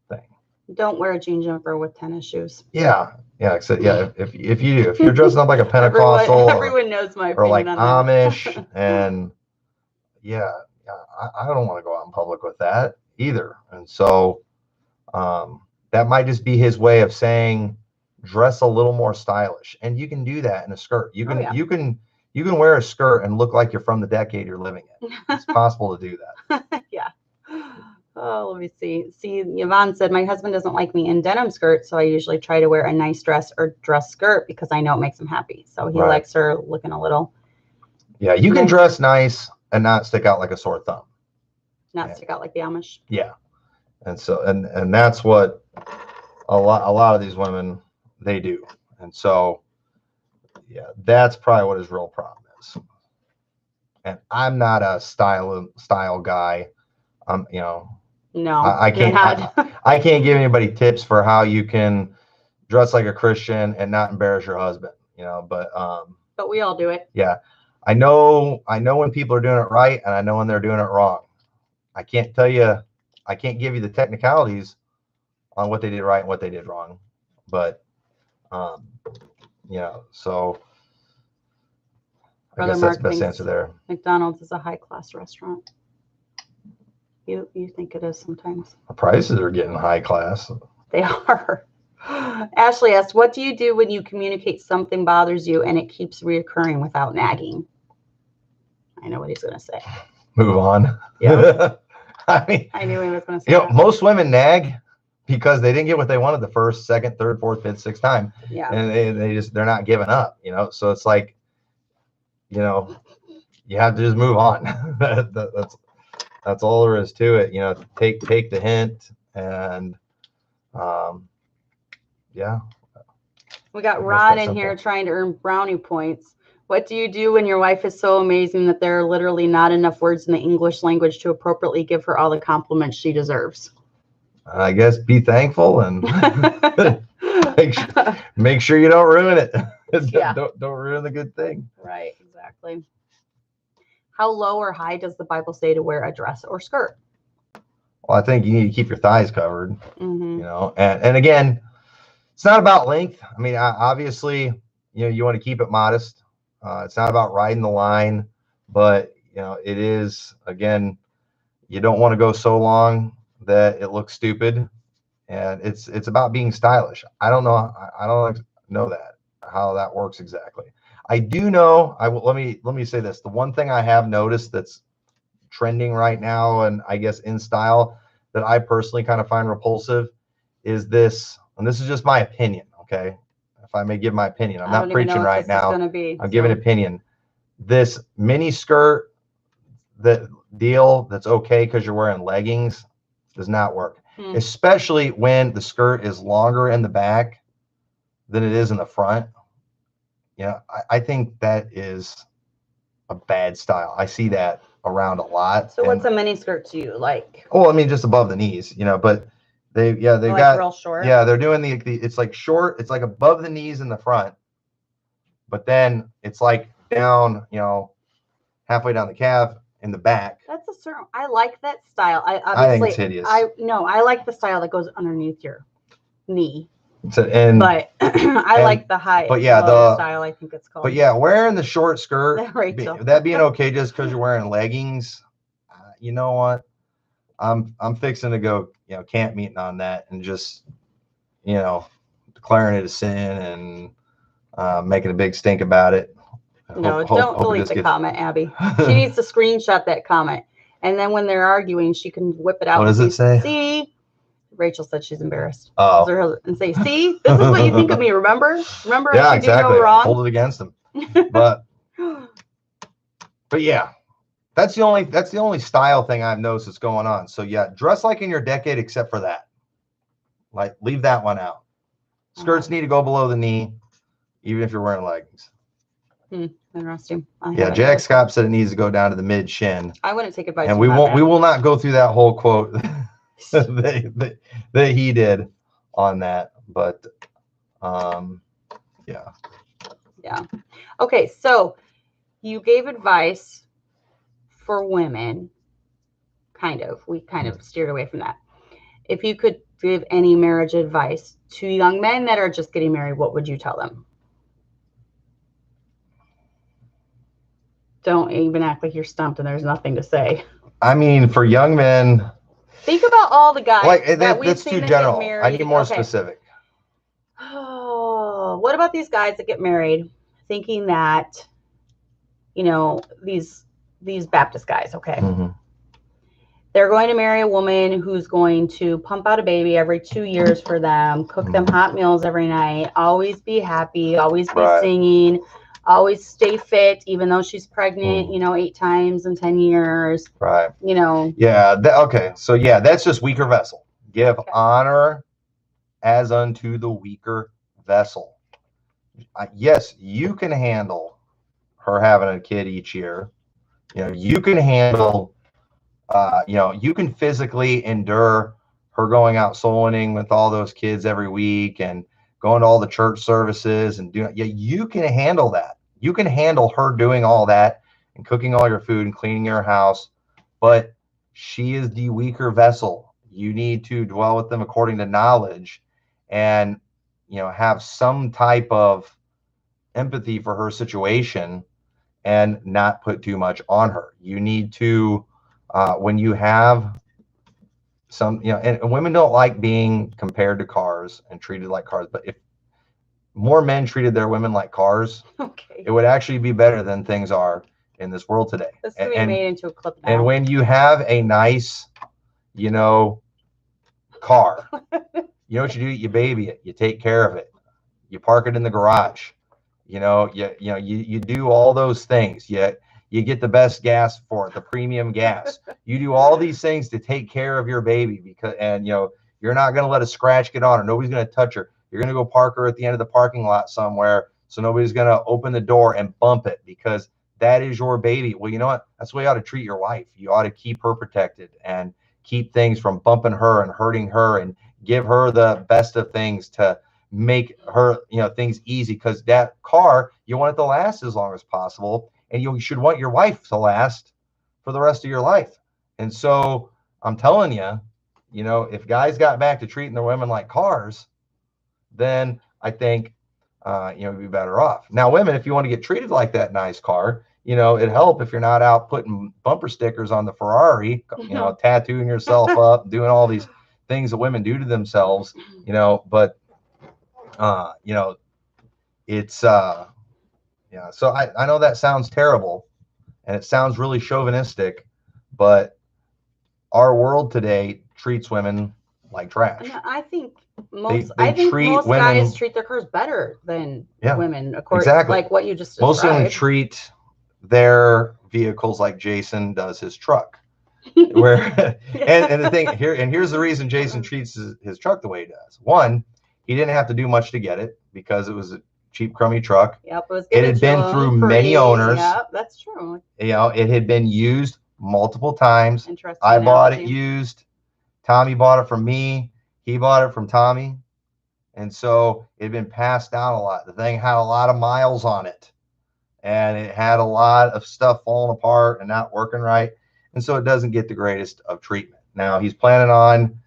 thing. Don't wear a jean jumper with tennis shoes. Yeah. If you're dressing up like a Pentecostal, everyone knows my opinion or like on Amish, that. And I don't want to go out in public with that either. And so that might just be his way of saying dress a little more stylish, and you can do that in a skirt. You can wear a skirt and look like you're from the decade you're living in. It's possible to do that. Yeah. Oh, let me see. Yvonne said, my husband doesn't like me in denim skirts, so I usually try to wear a nice dress or dress skirt because I know it makes him happy. So he likes her looking a little. Yeah, you can dress nice and not stick out like a sore thumb. Not stick out like the Amish. Yeah. And so, and that's what a lot of these women, they do. And so, yeah, that's probably what his real problem is. And I'm not a style guy. You know, no, I can't. I can't give anybody tips for how you can dress like a Christian and not embarrass your husband. You know, but we all do it. Yeah, I know when people are doing it right, and I know when they're doing it wrong. I can't tell you. I can't give you the technicalities on what they did right and what they did wrong, but you know, so I guess that's the best answer there. McDonald's is a high-class restaurant. You think it is sometimes. The prices are getting high class. They are. Ashley asked, what do you do when you communicate something bothers you and it keeps reoccurring without nagging? I know what he's going to say. Move on. Yeah. I mean, I knew he was going to say you know, that. most women nag because they didn't get what they wanted the first, second, third, fourth, fifth, sixth time. Yeah. And they're not giving up, you know? So it's like, you know, you have to just move on. That's all there is to it. You know, take the hint and, yeah. We got Ron in here trying to earn brownie points. What do you do when your wife is so amazing that there are literally not enough words in the English language to appropriately give her all the compliments she deserves? I guess be thankful and make sure you don't ruin it. Yeah. Don't ruin the good thing. Right, exactly. How low or high does the Bible say to wear a dress or skirt? Well, I think you need to keep your thighs covered, Mm-hmm. you know, and again, it's not about length. I mean, obviously, you know, you want to keep it modest. It's not about riding the line, but you know, it is, again, you don't want to go so long that it looks stupid, and it's about being stylish. I don't know that how that works exactly. I do know, let me say this. The one thing I have noticed that's trending right now, and I guess in style, that I personally kind of find repulsive is this, and this is just my opinion, okay? If I may give my opinion, I'm not preaching right now. I'm giving opinion. This mini skirt, the deal that's okay because you're wearing leggings, does not work, especially when the skirt is longer in the back than it is in the front. Yeah, I think that is a bad style. I see that around a lot. So what's a mini skirt to you like? Oh, I mean, just above the knees, you know, but they've like got real short. Yeah, they're doing the it's like short, it's like above the knees in the front, but then it's like down, you know, halfway down the calf in the back. That's a certain, I like that style. I think it's hideous. I like the style that goes underneath your knee. But I like the high, but yeah, the style, I think it's called. But yeah, wearing the short skirt, that being okay just because you're wearing leggings, you know what? I'm fixing to go, you know, camp meeting on that and just, you know, declaring it a sin and making a big stink about it. No, don't delete the comment, Abby. She needs to screenshot that comment, and then when they're arguing, she can whip it out. What does it say? See, Rachel said she's embarrassed. Oh, and say, see, this is what you think of me. Remember, yeah, I exactly. Do no wrong. Hold it against them. But yeah, that's the only style thing I've noticed that's going on. So yeah, dress like in your decade, except for that. Like, leave that one out. Skirts need to go below the knee, even if you're wearing leggings. Interesting. Yeah, Jack Scott said it needs to go down to the mid shin. I wouldn't take advice. And we will not go through that whole quote that he did on that, but yeah. Okay, so you gave advice for women, we kind of steered away from that. If you could give any marriage advice to young men that are just getting married, what would you tell them? Don't even act like you're stumped and there's nothing to say. I mean, for young men, think about all the guys that's too general. I need more specific. Oh, what about these guys that get married thinking that, you know, these Baptist guys, okay? They're going to marry a woman who's going to pump out a baby every 2 years for them, cook them hot meals every night, always be happy, always be singing, always stay fit, even though she's pregnant, you know, 8 times in 10 years. Right. You know. Yeah. Okay. So yeah, that's just weaker vessel. Give honor as unto the weaker vessel. Yes, you can handle her having a kid each year. You know, you can handle, you know, you can physically endure her going out soul winning with all those kids every week and going to all the church services and doing, yeah, you can handle that. You can handle her doing all that and cooking all your food and cleaning your house, but she is the weaker vessel. You need to dwell with them according to knowledge and, you know, have some type of empathy for her situation and not put too much on her. You need to, when you have some, and women don't like being compared to cars and treated like cars, but if more men treated their women like cars, Okay. it would actually be better than things are in this world today. This is being made into a clip now. And when you have a nice, car, you know what you do? You baby it, you take care of it, you park it in the garage, you do all those things. You get the best gas for it, the premium gas. You do all these things to take care of your baby you're not going to let a scratch get on her. Nobody's going to touch her. You're going to go park her at the end of the parking lot somewhere, so nobody's going to open the door and bump it, because that is your baby. Well, you know what? That's the way you ought to treat your wife. You ought to keep her protected and keep things from bumping her and hurting her, and give her the best of things to make her, things easy, because that car, you want it to last as long as possible. And you should want your wife to last for the rest of your life. And so I'm telling you, if guys got back to treating their women like cars, then I think, you'd be better off. Now, women, if you want to get treated like that nice car, it'd help if you're not out putting bumper stickers on the Ferrari, tattooing yourself up, doing all these things that women do to themselves, but, it's, so I know that sounds terrible and it sounds really chauvinistic, but our world today treats women like trash. I think most women, guys treat their cars better than women, according like what you just described. Most women treat their vehicles like Jason does his truck. Where and the thing here, and here's the reason Jason treats his truck the way he does. One, he didn't have to do much to get it, because it was a cheap, crummy truck. Yep, it had been through many owners. Yep, that's true. It had been used multiple times. Interesting. I bought it used. Tommy bought it from me. He bought it from Tommy. And so it had been passed down a lot. The thing had a lot of miles on it, and it had a lot of stuff falling apart and not working right. And so it doesn't get the greatest of treatment. Now he's planning on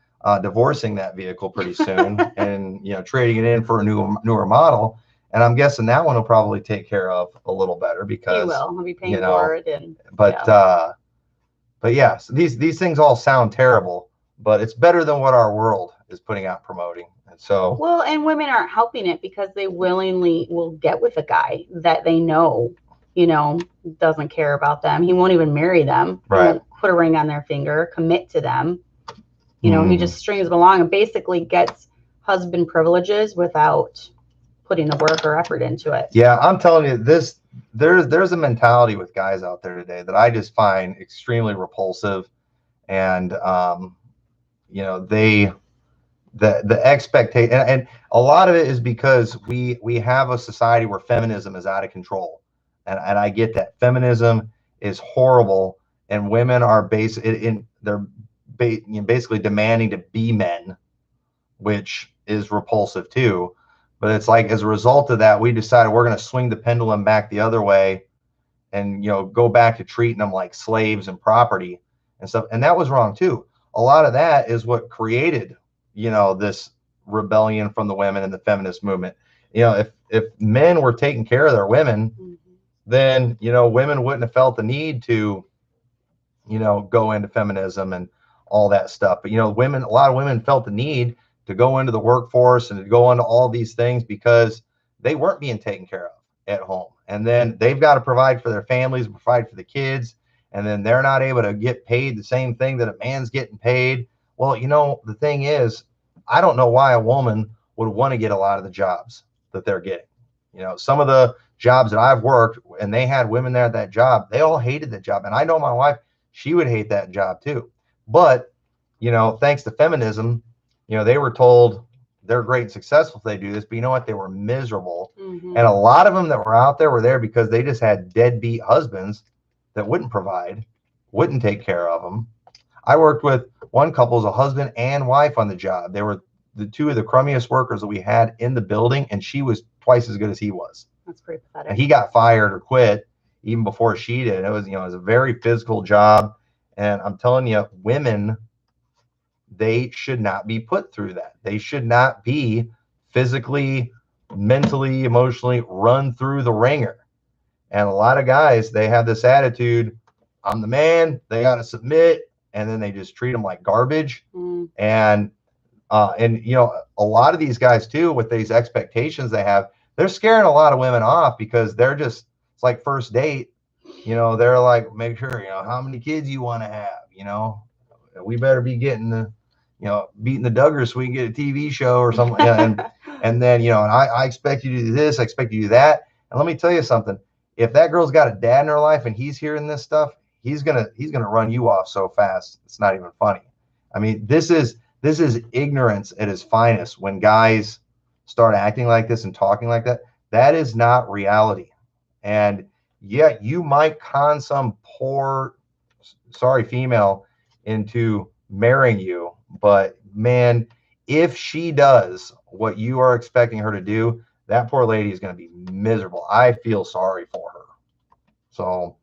divorcing that vehicle pretty soon and, trading it in for a newer model. And I'm guessing that one will probably take care of a little better, because he'll be paying for it. And but yeah, so these things all sound terrible, but it's better than what our world is putting out promoting. And so, well, and women aren't helping it, because they willingly will get with a guy that they know, doesn't care about them. He won't even marry them. Right. He won't put a ring on their finger, commit to them. He just strings them along and basically gets husband privileges without putting the work or effort into it. Yeah, I'm telling you, there's a mentality with guys out there today that I just find extremely repulsive. And the expectation, and a lot of it is because we have a society where feminism is out of control. And I get that feminism is horrible, and women are basically demanding to be men, which is repulsive too. But it's like, as a result of that, we decided we're going to swing the pendulum back the other way, and go back to treating them like slaves and property and stuff. And that was wrong too. A lot of that is what created this rebellion from the women and the feminist movement. If men were taking care of their women, then women wouldn't have felt the need to go into feminism and all that stuff. But a lot of women felt the need to go into the workforce and to go into all these things because they weren't being taken care of at home. And then they've got to provide for their families, provide for the kids, and then they're not able to get paid the same thing that a man's getting paid. Well, the thing is, I don't know why a woman would want to get a lot of the jobs that they're getting. Some of the jobs that I've worked, and they had women there at that job, they all hated that job. And I know my wife, she would hate that job too. But, thanks to feminism, they were told they're great and successful if they do this, but you know what? They were miserable. And a lot of them that were out there were there because they just had deadbeat husbands that wouldn't provide, wouldn't take care of them. I worked with one couple as a husband and wife on the job. They were the two of the crummiest workers that we had in the building, and she was twice as good as he was. That's pretty pathetic. And he got fired or quit even before she did. It was, it was a very physical job. And I'm telling you, women, they should not be put through that. They should not be physically, mentally, emotionally run through the ringer. And a lot of guys, they have this attitude, I'm the man, they got to submit, and then they just treat them like garbage. Mm. And you know, a lot of these guys too, with these expectations they have, they're scaring a lot of women off because they're just, it's like first date, you know, they're like, make sure, you know, how many kids you want to have, you know, we better be getting the, you know, beating the Duggars so we can get a TV show or something. And then, you know, and I expect you to do this, I expect you to do that. And let me tell you something, if that girl's got a dad in her life and he's hearing this stuff, he's gonna run you off so fast, it's not even funny. I mean, this is ignorance at its finest. When guys start acting like this and talking like that, that is not reality. And yeah, you might con some poor, sorry, female into marrying you, but man, if she does what you are expecting her to do, that poor lady is going to be miserable. I feel sorry for her. So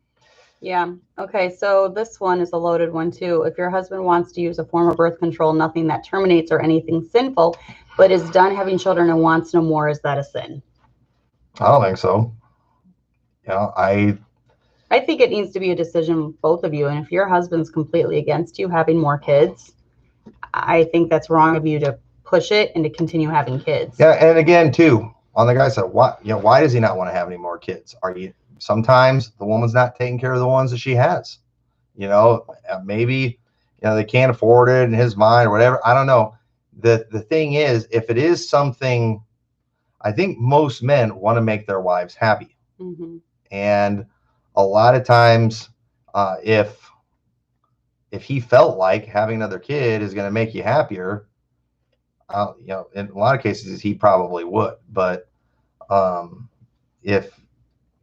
yeah. Okay. So this one is a loaded one too. If your husband wants to use a form of birth control, nothing that terminates or anything sinful, but is done having children and wants no more, is that a sin? I don't think so. You know, I think it needs to be a decision, both of you. And if your husband's completely against you having more kids, I think that's wrong of you to push it and to continue having kids. Yeah, and again, too, on the guy side, why does he not want to have any more kids? Sometimes the woman's not taking care of the ones that she has. You know, maybe, you know, they can't afford it in his mind or whatever. I don't know. The thing is, if it is something, I think most men want to make their wives happy. Mm-hmm. And a lot of times, if he felt like having another kid is going to make you happier, you know, in a lot of cases he probably would. But if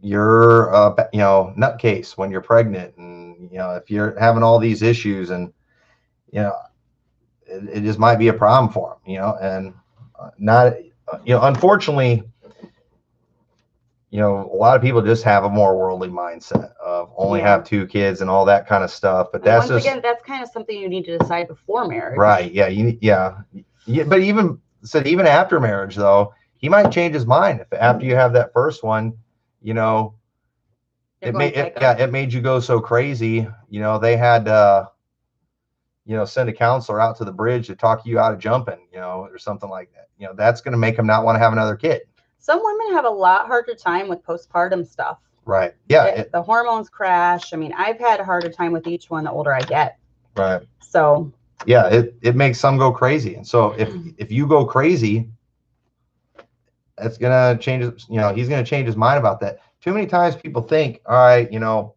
you're you know, nutcase when you're pregnant, and you know, if you're having all these issues, and you know, it just might be a problem for him, you know. And not, you know, unfortunately, you know, a lot of people just have a more worldly mindset of only have 2 kids and all that kind of stuff. But that's once again, that's kind of something you need to decide before marriage. Right. Yeah. Yeah. But even after marriage, though, he might change his mind if after you have that first one, you know, it made you go so crazy. You know, they had you know, send a counselor out to the bridge to talk you out of jumping, you know, or something like that. You know, that's going to make him not want to have another kid. Some women have a lot harder time with postpartum stuff. Right. Yeah. The hormones crash. I mean, I've had a harder time with each one the older I get. Right. So yeah, it makes some go crazy. And so if you go crazy, that's gonna change, you know, he's gonna change his mind about that. Too many times people think, all right, you know,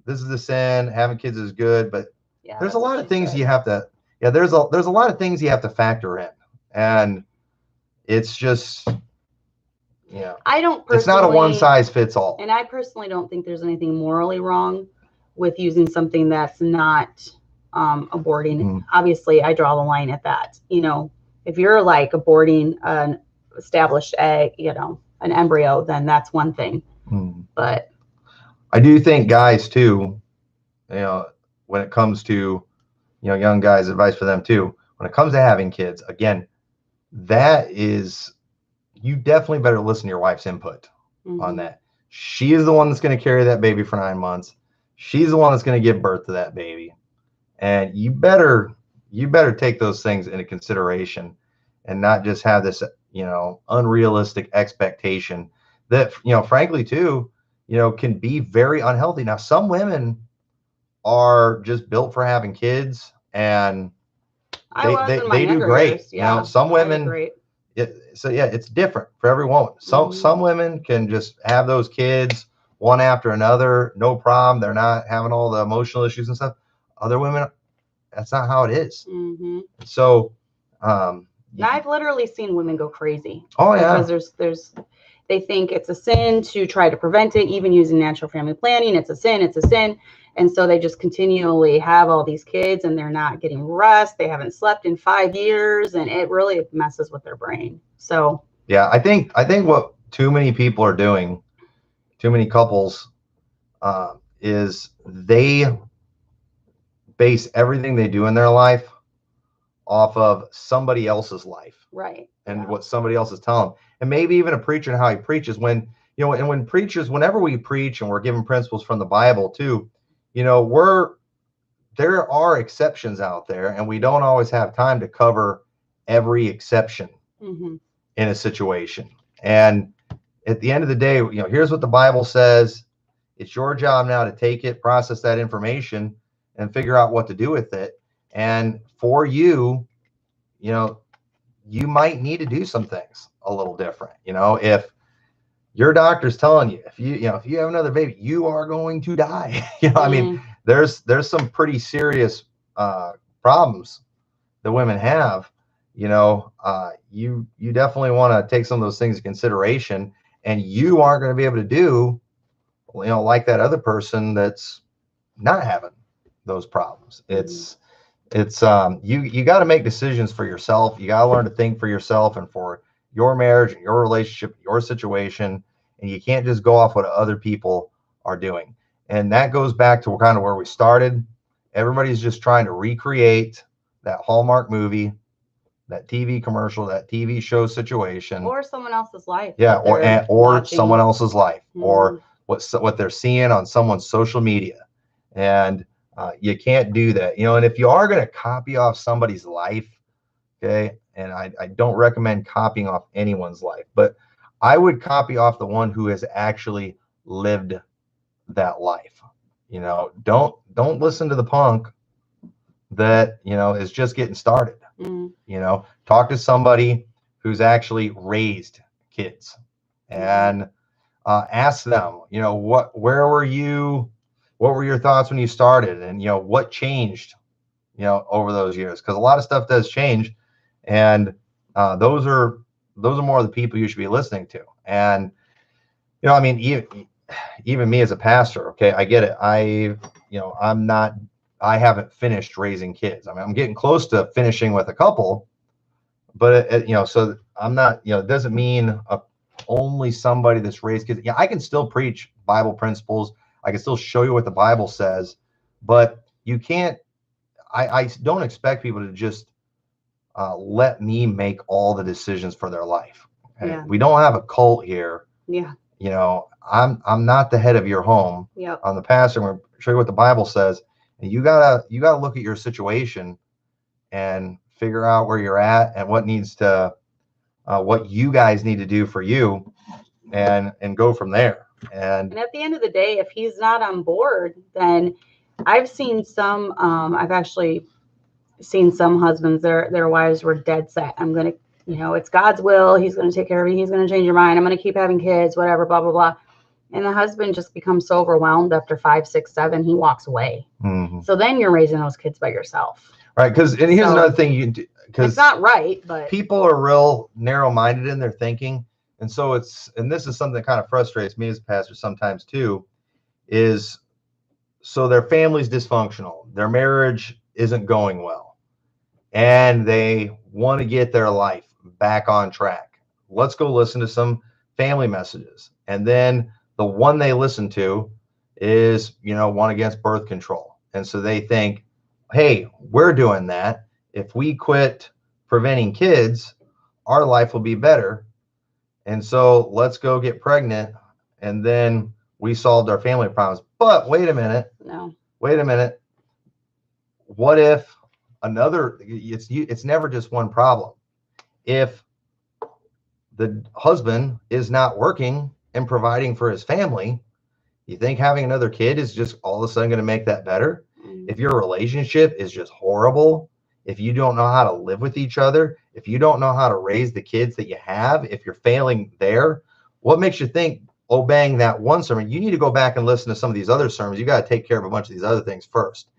this is the sin, having kids is good, but yeah, there's a lot of things you have to, there's a lot of things you have to factor in. And it's just, you know, it's not a one size fits all. And I personally don't think there's anything morally wrong with using something that's not aborting. Mm-hmm. Obviously, I draw the line at that. You know, if you're like aborting an established egg, you know, an embryo, then that's one thing. Mm-hmm. But I do think guys too, you know, when it comes to, you know, young guys, advice for them too, when it comes to having kids, again, that is, you definitely better listen to your wife's input on that. She is the one that's going to carry that baby for 9 months. She's the one that's going to give birth to that baby. And you better take those things into consideration and not just have this, you know, unrealistic expectation that, you know, frankly too, you know, can be very unhealthy. Now, some women are just built for having kids, and they do great. Years, yeah. You know, some women, it's different for every woman. Some women can just have those kids one after another, no problem. They're not having all the emotional issues and stuff. Other women, that's not how it is. So, I've literally seen women go crazy. Oh yeah, because they think it's a sin to try to prevent it, even using natural family planning. It's a sin. And so they just continually have all these kids, and they're not getting rest. They haven't slept in 5 years, and it really messes with their brain. So yeah, I think what too many people are doing, too many couples, is they base everything they do in their life off of somebody else's life, right? And what somebody else is telling them, and maybe even a preacher and how he preaches. When, you know, and when preachers, whenever we preach and we're given principles from the Bible too, you know, we're there are exceptions out there, and we don't always have time to cover every exception in a situation. And at the end of the day, here's what the Bible says. It's your job now to take it, process that information, and figure out what to do with it. And for you, you might need to do some things a little different. If your doctor's telling you, if you have another baby, you are going to die. I mean, there's some pretty serious problems that women have. You definitely want to take some of those things into consideration, and you aren't going to be able to do, like that other person that's not having those problems. It's you got to make decisions for yourself. You got to learn to think for yourself and for your marriage and your relationship, your situation, and you can't just go off what other people are doing. And that goes back to kind of where we started. Everybody's just trying to recreate that Hallmark movie, that TV commercial, that TV show situation, or someone else's life. Yeah, or someone else's life, or what they're seeing on someone's social media. And you can't do that, and if you are going to copy off somebody's life, okay, and I don't recommend copying off anyone's life, but I would copy off the one who has actually lived that life. Don't listen to the punk that, is just getting started. Talk to somebody who's actually raised kids and ask them, where were you? What were your thoughts when you started? And, what changed, over those years? Because a lot of stuff does change. And those are more of the people you should be listening to. And, I mean, even me as a pastor, okay, I get it. I haven't finished raising kids. I mean, I'm getting close to finishing with a couple, but so I'm not, it doesn't mean only somebody that's raised kids. I can still preach Bible principles. I can still show you what the Bible says, but you can't, I don't expect people to just let me make all the decisions for their life. Okay? Yeah. We don't have a cult here. Yeah. I'm not the head of your home. Yeah. I'm the pastor. I'm going to show you what the Bible says. And you gotta look at your situation and figure out where you're at and what you guys need to do for you, and go from there. And at the end of the day, if he's not on board, then I've seen some. I've actually seen some husbands. Their wives were dead set. I'm gonna, it's God's will. He's gonna take care of you. He's gonna change your mind. I'm gonna keep having kids. Whatever. Blah blah blah. And the husband just becomes so overwhelmed after 5, 6, 7, he walks away. So then you're raising those kids by yourself. Right. Because here's another thing you do. Because it's not right, but people are real narrow-minded in their thinking. And so and this is something that kind of frustrates me as a pastor sometimes too, is so their family's dysfunctional. Their marriage isn't going well. And they want to get their life back on track. Let's go listen to some family messages. And then the one they listen to is, one against birth control. And so they think, hey, we're doing that. If we quit preventing kids, our life will be better. And so let's go get pregnant. And then we solved our family problems. But wait a minute. No. Wait a minute. What if it's never just one problem. If the husband is not working and providing for his family, you think having another kid is just all of a sudden going to make that better? If your relationship is just horrible, if you don't know how to live with each other, if you don't know how to raise the kids that you have, if you're failing there, what makes you think obeying that one sermon? You need to go back and listen to some of these other sermons. You got to take care of a bunch of these other things first.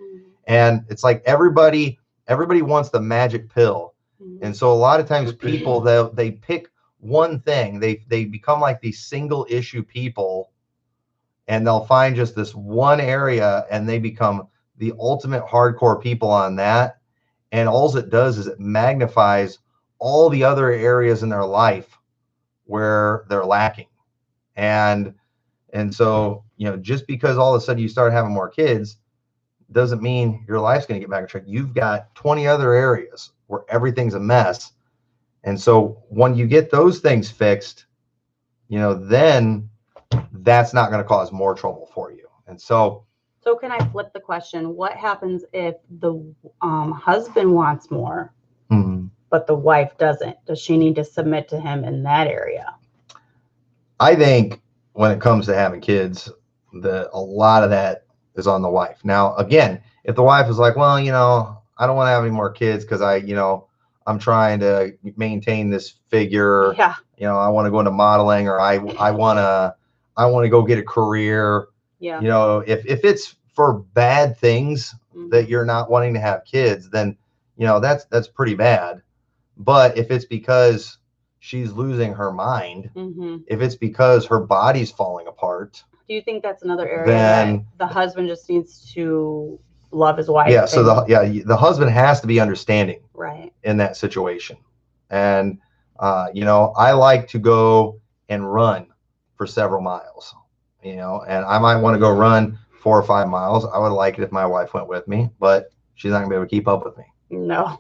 And it's like everybody wants the magic pill. And so a lot of times people, they pick one thing. They become like these single issue people, and they'll find just this one area, and they become the ultimate hardcore people on that. And all it does is it magnifies all the other areas in their life where they're lacking. And so, just because all of a sudden you start having more kids doesn't mean your life's going to get back on track. You've got 20 other areas where everything's a mess. And so when you get those things fixed, then that's not going to cause more trouble for you. And so So can I flip the question? What happens if the husband wants more, but the wife doesn't? Does she need to submit to him in that area? I think when it comes to having kids, a lot of that is on the wife. Now, again, if the wife is like, well, I don't want to have any more kids because I'm trying to maintain this figure. Yeah. I want to go into modeling, or I want to go get a career. Yeah. If it's for bad things that you're not wanting to have kids, then that's pretty bad. But if it's because she's losing her mind, if it's because her body's falling apart, do you think that's another area that the husband just needs to love his wife? Yeah. So the husband has to be understanding, right, in that situation. And I like to go and run for several miles, and I might want to go run 4 or 5 miles. I would like it if my wife went with me, but she's not gonna be able to keep up with me. No.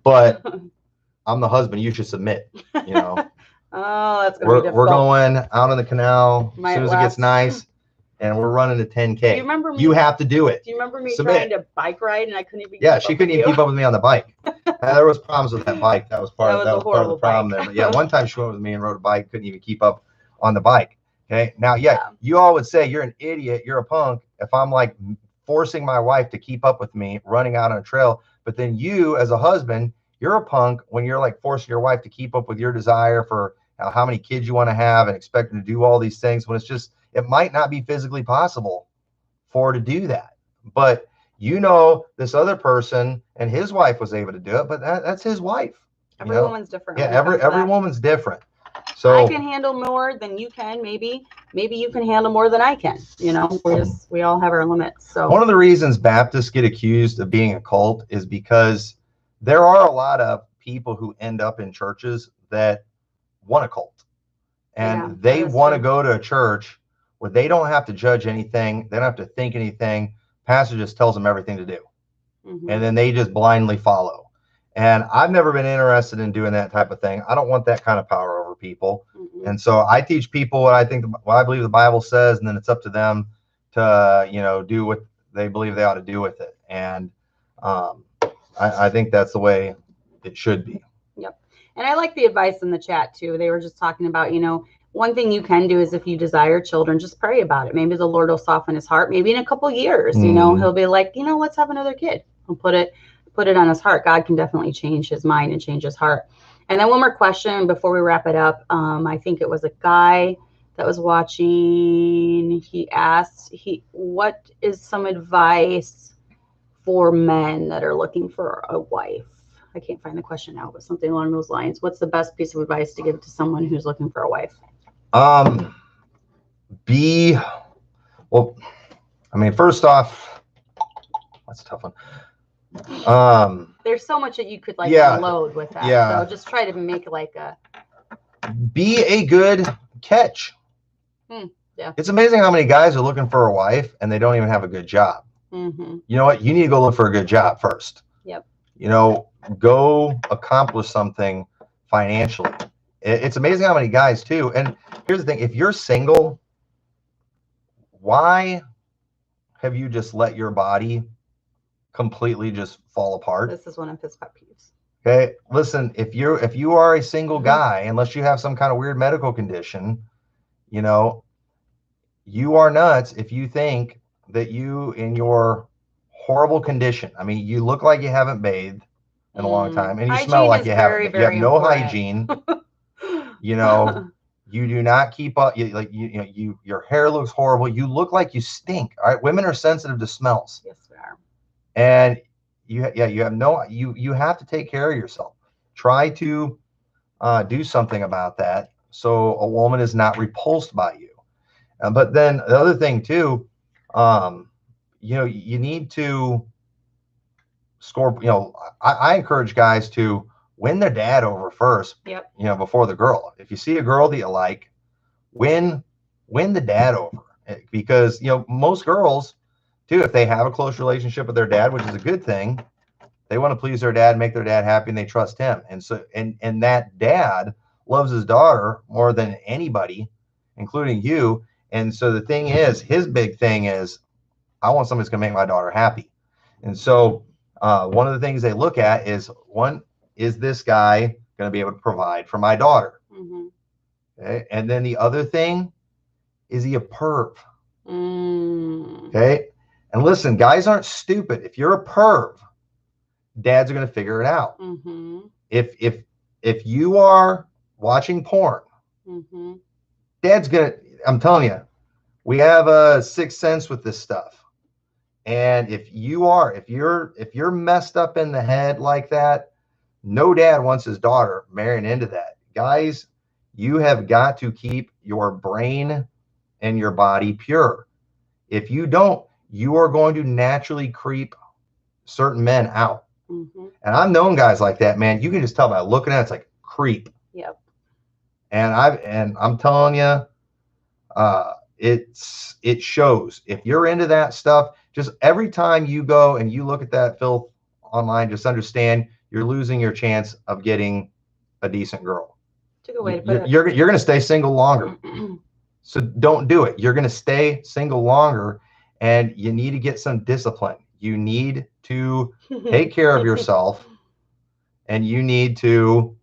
But I'm the husband. You should submit. Oh, that's gonna be difficult. We're going out on the canal as soon as it gets nice, and we're running a 10K. Do you remember me? You have to do it. Do you remember me Submit. trying to bike ride and I couldn't even? Yeah, she couldn't even keep up with me on the bike. There was problems with that bike. That was part of the problem there. But yeah, one time she went with me and rode a bike, couldn't even keep up on the bike. Okay. Now, you all would say you're an idiot, you're a punk, if I'm like forcing my wife to keep up with me running out on a trail. But then you, as a husband, you're a punk when you're like forcing your wife to keep up with your desire for how many kids you want to have and expecting to do all these things when it's just, it might not be physically possible for her to do that. But this other person and his wife was able to do it, but that's his wife. Every woman's different. Yeah, every woman's different. So I can handle more than you can. Maybe you can handle more than I can. We all have our limits. So one of the reasons Baptists get accused of being a cult is because there are a lot of people who end up in churches that want a cult, and they want to go to a church where they don't have to judge anything. They don't have to think anything. Pastor just tells them everything to do. And then they just blindly follow. And I've never been interested in doing that type of thing. I don't want that kind of power over people. And so I teach people what I believe the Bible says, and then it's up to them to, do what they believe they ought to do with it. And I think that's the way it should be. Yep. And I like the advice in the chat too. They were just talking about, one thing you can do is if you desire children, just pray about it. Maybe the Lord will soften his heart. Maybe in a couple years, he'll be like, let's have another kid. He'll put it on his heart. God can definitely change his mind and change his heart. And then one more question before we wrap it up. I think it was a guy that was watching. He asked, what is some advice for men that are looking for a wife? I can't find the question now, but something along those lines. What's the best piece of advice to give to someone who's looking for a wife? First off, that's a tough one. There's so much that you could unload with that. Yeah. So just try to make be a good catch. Yeah. It's amazing how many guys are looking for a wife and they don't even have a good job. You know what? You need to go look for a good job first. Yep. Go accomplish something financially. It's amazing how many guys too. And here's the thing. If you're single, why have you just let your body completely just fall apart? This is one of his pet peeves. Okay. Listen, if you are a single guy, unless you have some kind of weird medical condition, you are nuts if you think that you, in your horrible condition, you look like you haven't bathed in a long time, and you smell like you haven't. You have no hygiene. You do not keep up. Your hair looks horrible. You look like you stink. All right. Women are sensitive to smells. Yes, we are. And you have to take care of yourself. Try to do something about that so a woman is not repulsed by you. But then the other thing too, you need to score. I encourage guys to win their dad over first. Yep. Before the girl. If you see a girl that you like, win the dad over, because most girls too, if they have a close relationship with their dad, which is a good thing, they want to please their dad, make their dad happy, and they trust him. And so and that dad loves his daughter more than anybody, including you. And so the thing is, his big thing is, I want somebody that's going to make my daughter happy. And so one of the things they look at is, one, is this guy going to be able to provide for my daughter? Mm-hmm. Okay. And then the other thing, is he a perv? Mm. Okay. And listen, guys aren't stupid. If you're a perv, dads are going to figure it out. Mm-hmm. If you are watching porn, mm-hmm. dad's going to, I'm telling you, we have a sixth sense with this stuff. And if you're messed up in the head like that, no dad wants his daughter marrying into that. Guys, you have got to keep your brain and your body pure. If you don't, you are going to naturally creep certain men out. Mm-hmm. And I've known guys like that, man. You can just tell by looking at it, it's like creep. Yep. And I'm telling you, it shows. If you're into that stuff, just every time you go and you look at that filth online, just understand you're losing your chance of getting a decent girl. It's a good way to put it. You're going to stay single longer. So don't do it. You're going to stay single longer, and you need to get some discipline. You need to take care of yourself, and you need to,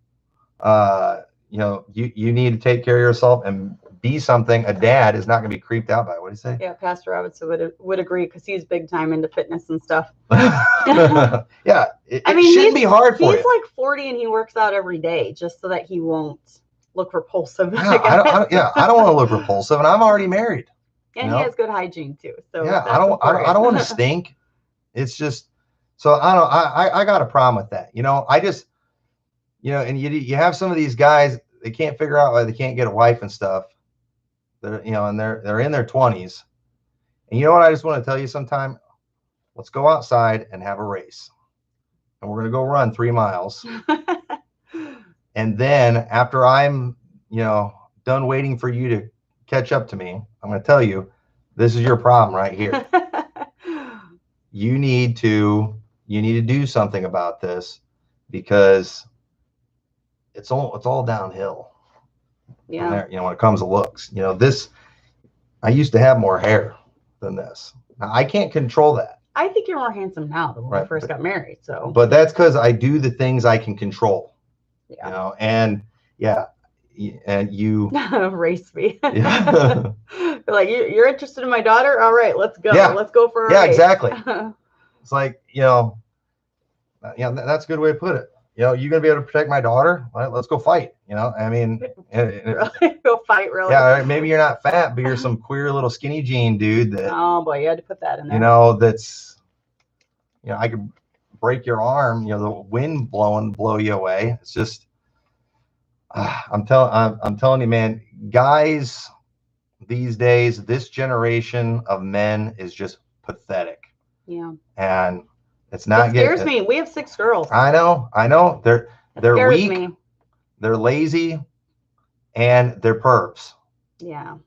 you need to take care of yourself and be something. A dad is not going to be creeped out by. What do you say? Yeah, Pastor Robinson would agree, because he's big time into fitness and stuff. Yeah, it I mean, shouldn't be hard for you. He's like 40 and he works out every day just so that he won't look repulsive. Yeah, I don't want to look repulsive, and I'm already married. And he has good hygiene too. So yeah, I don't want to stink. It's just, so I got a problem with that. I just, and you have some of these guys, they can't figure out why they can't get a wife and stuff. They're, and they're in their 20s. And you know what I just want to tell you sometime? Let's go outside and have a race. And we're going to go run 3 miles. And then after I'm, done waiting for you to catch up to me, I'm going to tell you, this is your problem right here. You need to do something about this, because it's all downhill. Yeah. When it comes to looks, I used to have more hair than this. Now, I can't control that. I think you're more handsome now than when we first got married. So, but that's because I do the things I can control. Yeah. And you race me. Yeah. Like, you're interested in my daughter? All right, let's go. Yeah. Let's go for a race. Race. Exactly. It's like, that's a good way to put it. You're gonna be able to protect my daughter. Let's go fight. I mean, really? Go fight, really? Yeah. Maybe you're not fat, but you're some queer little skinny jean dude that. Oh boy, you had to put that in there. That's. I could break your arm. The wind blow you away. It's just. I'm telling you, man. Guys, these days, this generation of men is just pathetic. Yeah. And it's not. It scares me. We have 6 girls. I know. They're weak. Me. They're lazy, and they're pervs. Yeah.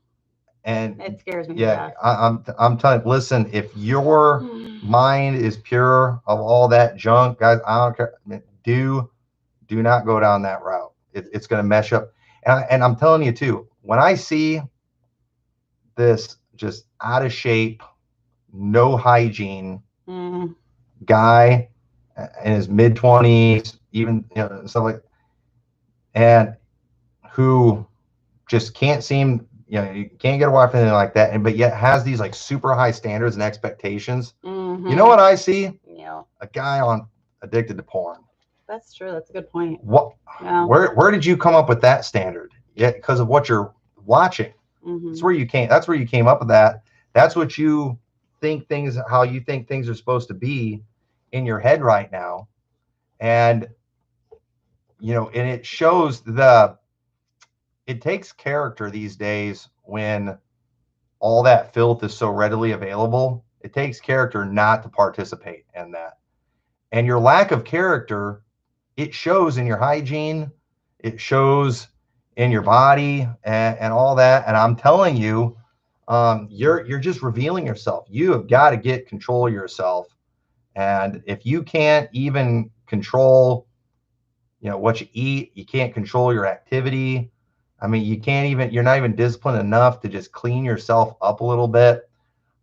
And it scares me. Yeah. I'm telling you, listen, if your mind is pure of all that junk, guys, I don't care. Do not go down that route. It's going to mess up. And I'm telling you too, when I see this just out of shape, no hygiene guy in his mid-20s, even stuff like, and who just can't seem, you can't get a wife or anything like that, but yet has these like super high standards and expectations. You know what I see? Yeah. A guy addicted to porn. That's true. That's a good point. What? Yeah. Where did you come up with that standard? Yeah, because of what you're watching. That's where you came. That's where you came up with that. That's what you think how you think things are supposed to be in your head right now, and and it shows it takes character these days when all that filth is so readily available. It takes character not to participate in that, and your lack of character. It shows in your hygiene, it shows in your body and all that. And I'm telling you, you're just revealing yourself. You have got to get control of yourself. And if you can't even control, what you eat, you can't control your activity. I mean, you're not even disciplined enough to just clean yourself up a little bit.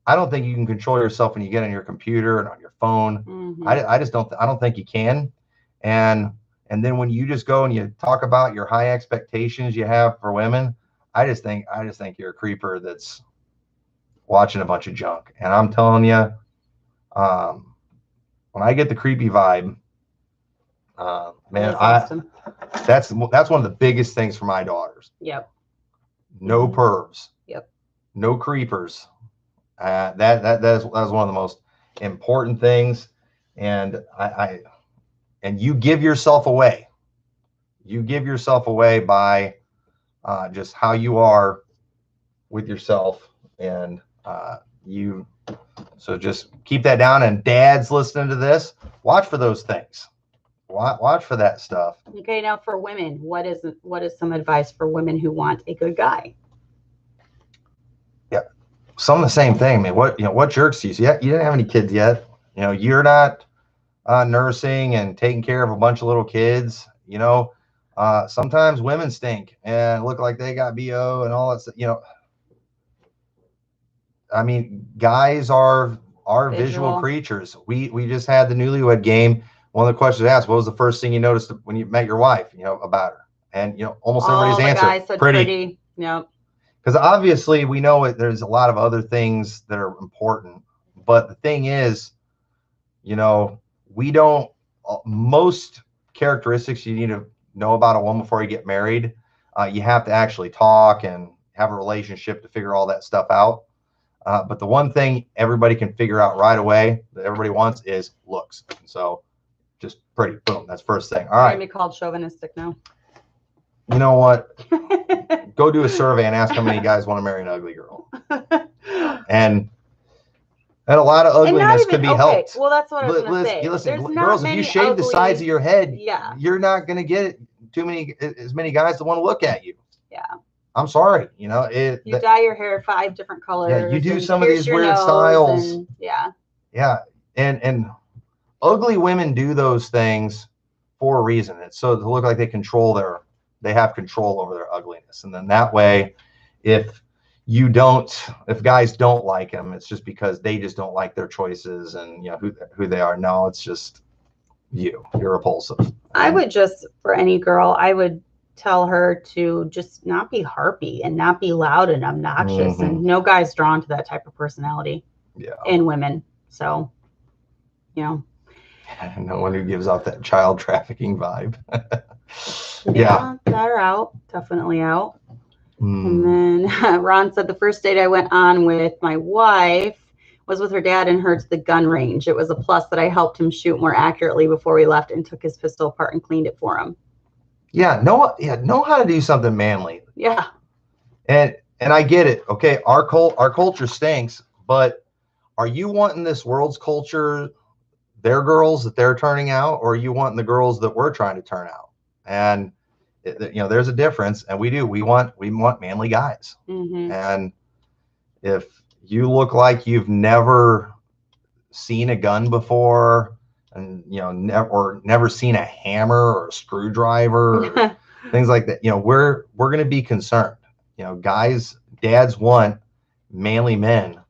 I don't think you can control yourself when you get on your computer and on your phone. Mm-hmm. I just don't. I don't think you can. And then when you just go and you talk about your high expectations you have for women, I just think you're a creeper that's watching a bunch of junk. And I'm telling you, when I get the creepy vibe, man, that's one of the biggest things for my daughters. Yep. No pervs. Yep. No creepers. That is one of the most important things. And and you give yourself away. You give yourself away by just how you are with yourself, and so just keep that down. And dads listening to this, watch for those things. Watch for that stuff. Okay, now for women, what is some advice for women who want a good guy? Yeah, some of the same thing, man. What's your excuse? Yeah, you didn't have any kids yet. You're not nursing and taking care of a bunch of little kids. Sometimes women stink and look like they got BO and all that stuff. I mean, guys are visual creatures. We just had the newlywed game. One of the questions asked, what was the first thing you noticed when you met your wife, about her? And, almost everybody's answer, guys said pretty. Yep. Because obviously we know there's a lot of other things that are important. But the thing is, we don't, most characteristics you need to know about a woman before you get married. You have to actually talk and have a relationship to figure all that stuff out. But the one thing everybody can figure out right away that everybody wants is looks. So just pretty, boom, that's first thing. All right. You're gonna be called chauvinistic now. You know what? Go do a survey and ask how many guys want to marry an ugly girl. And a lot of ugliness could be helped. Well, that's what I was going to say. Listen, girls, if you shave the sides of your head, yeah, you're not going to get as many guys that want to look at you. Yeah. I'm sorry. You dye your hair 5 different colors. Yeah, you do some of these weird styles. Yeah. Yeah. And ugly women do those things for a reason. It's so to look like they have control over their ugliness. And then that way, if guys don't like them, it's just because they just don't like their choices and who they are. No, it's just you're repulsive. I would just, for any girl, I would tell her to just not be harpy and not be loud and obnoxious. And no guy's drawn to that type of personality in women. So, no one who gives off that child trafficking vibe. That are out, definitely out. And then Ron said the first date I went on with my wife was with her dad and her to the gun range. It was a plus that I helped him shoot more accurately before we left and took his pistol apart and cleaned it for him. Know how to do something manly. Yeah. And I get it. Okay, our culture stinks, but are you wanting this world's culture, their girls that they're turning out, or are you wanting the girls that we're trying to turn out? And there's a difference, and we want manly guys. And if you look like you've never seen a gun before, and never seen a hammer or a screwdriver or things like that, we're going to be concerned. Dads want manly men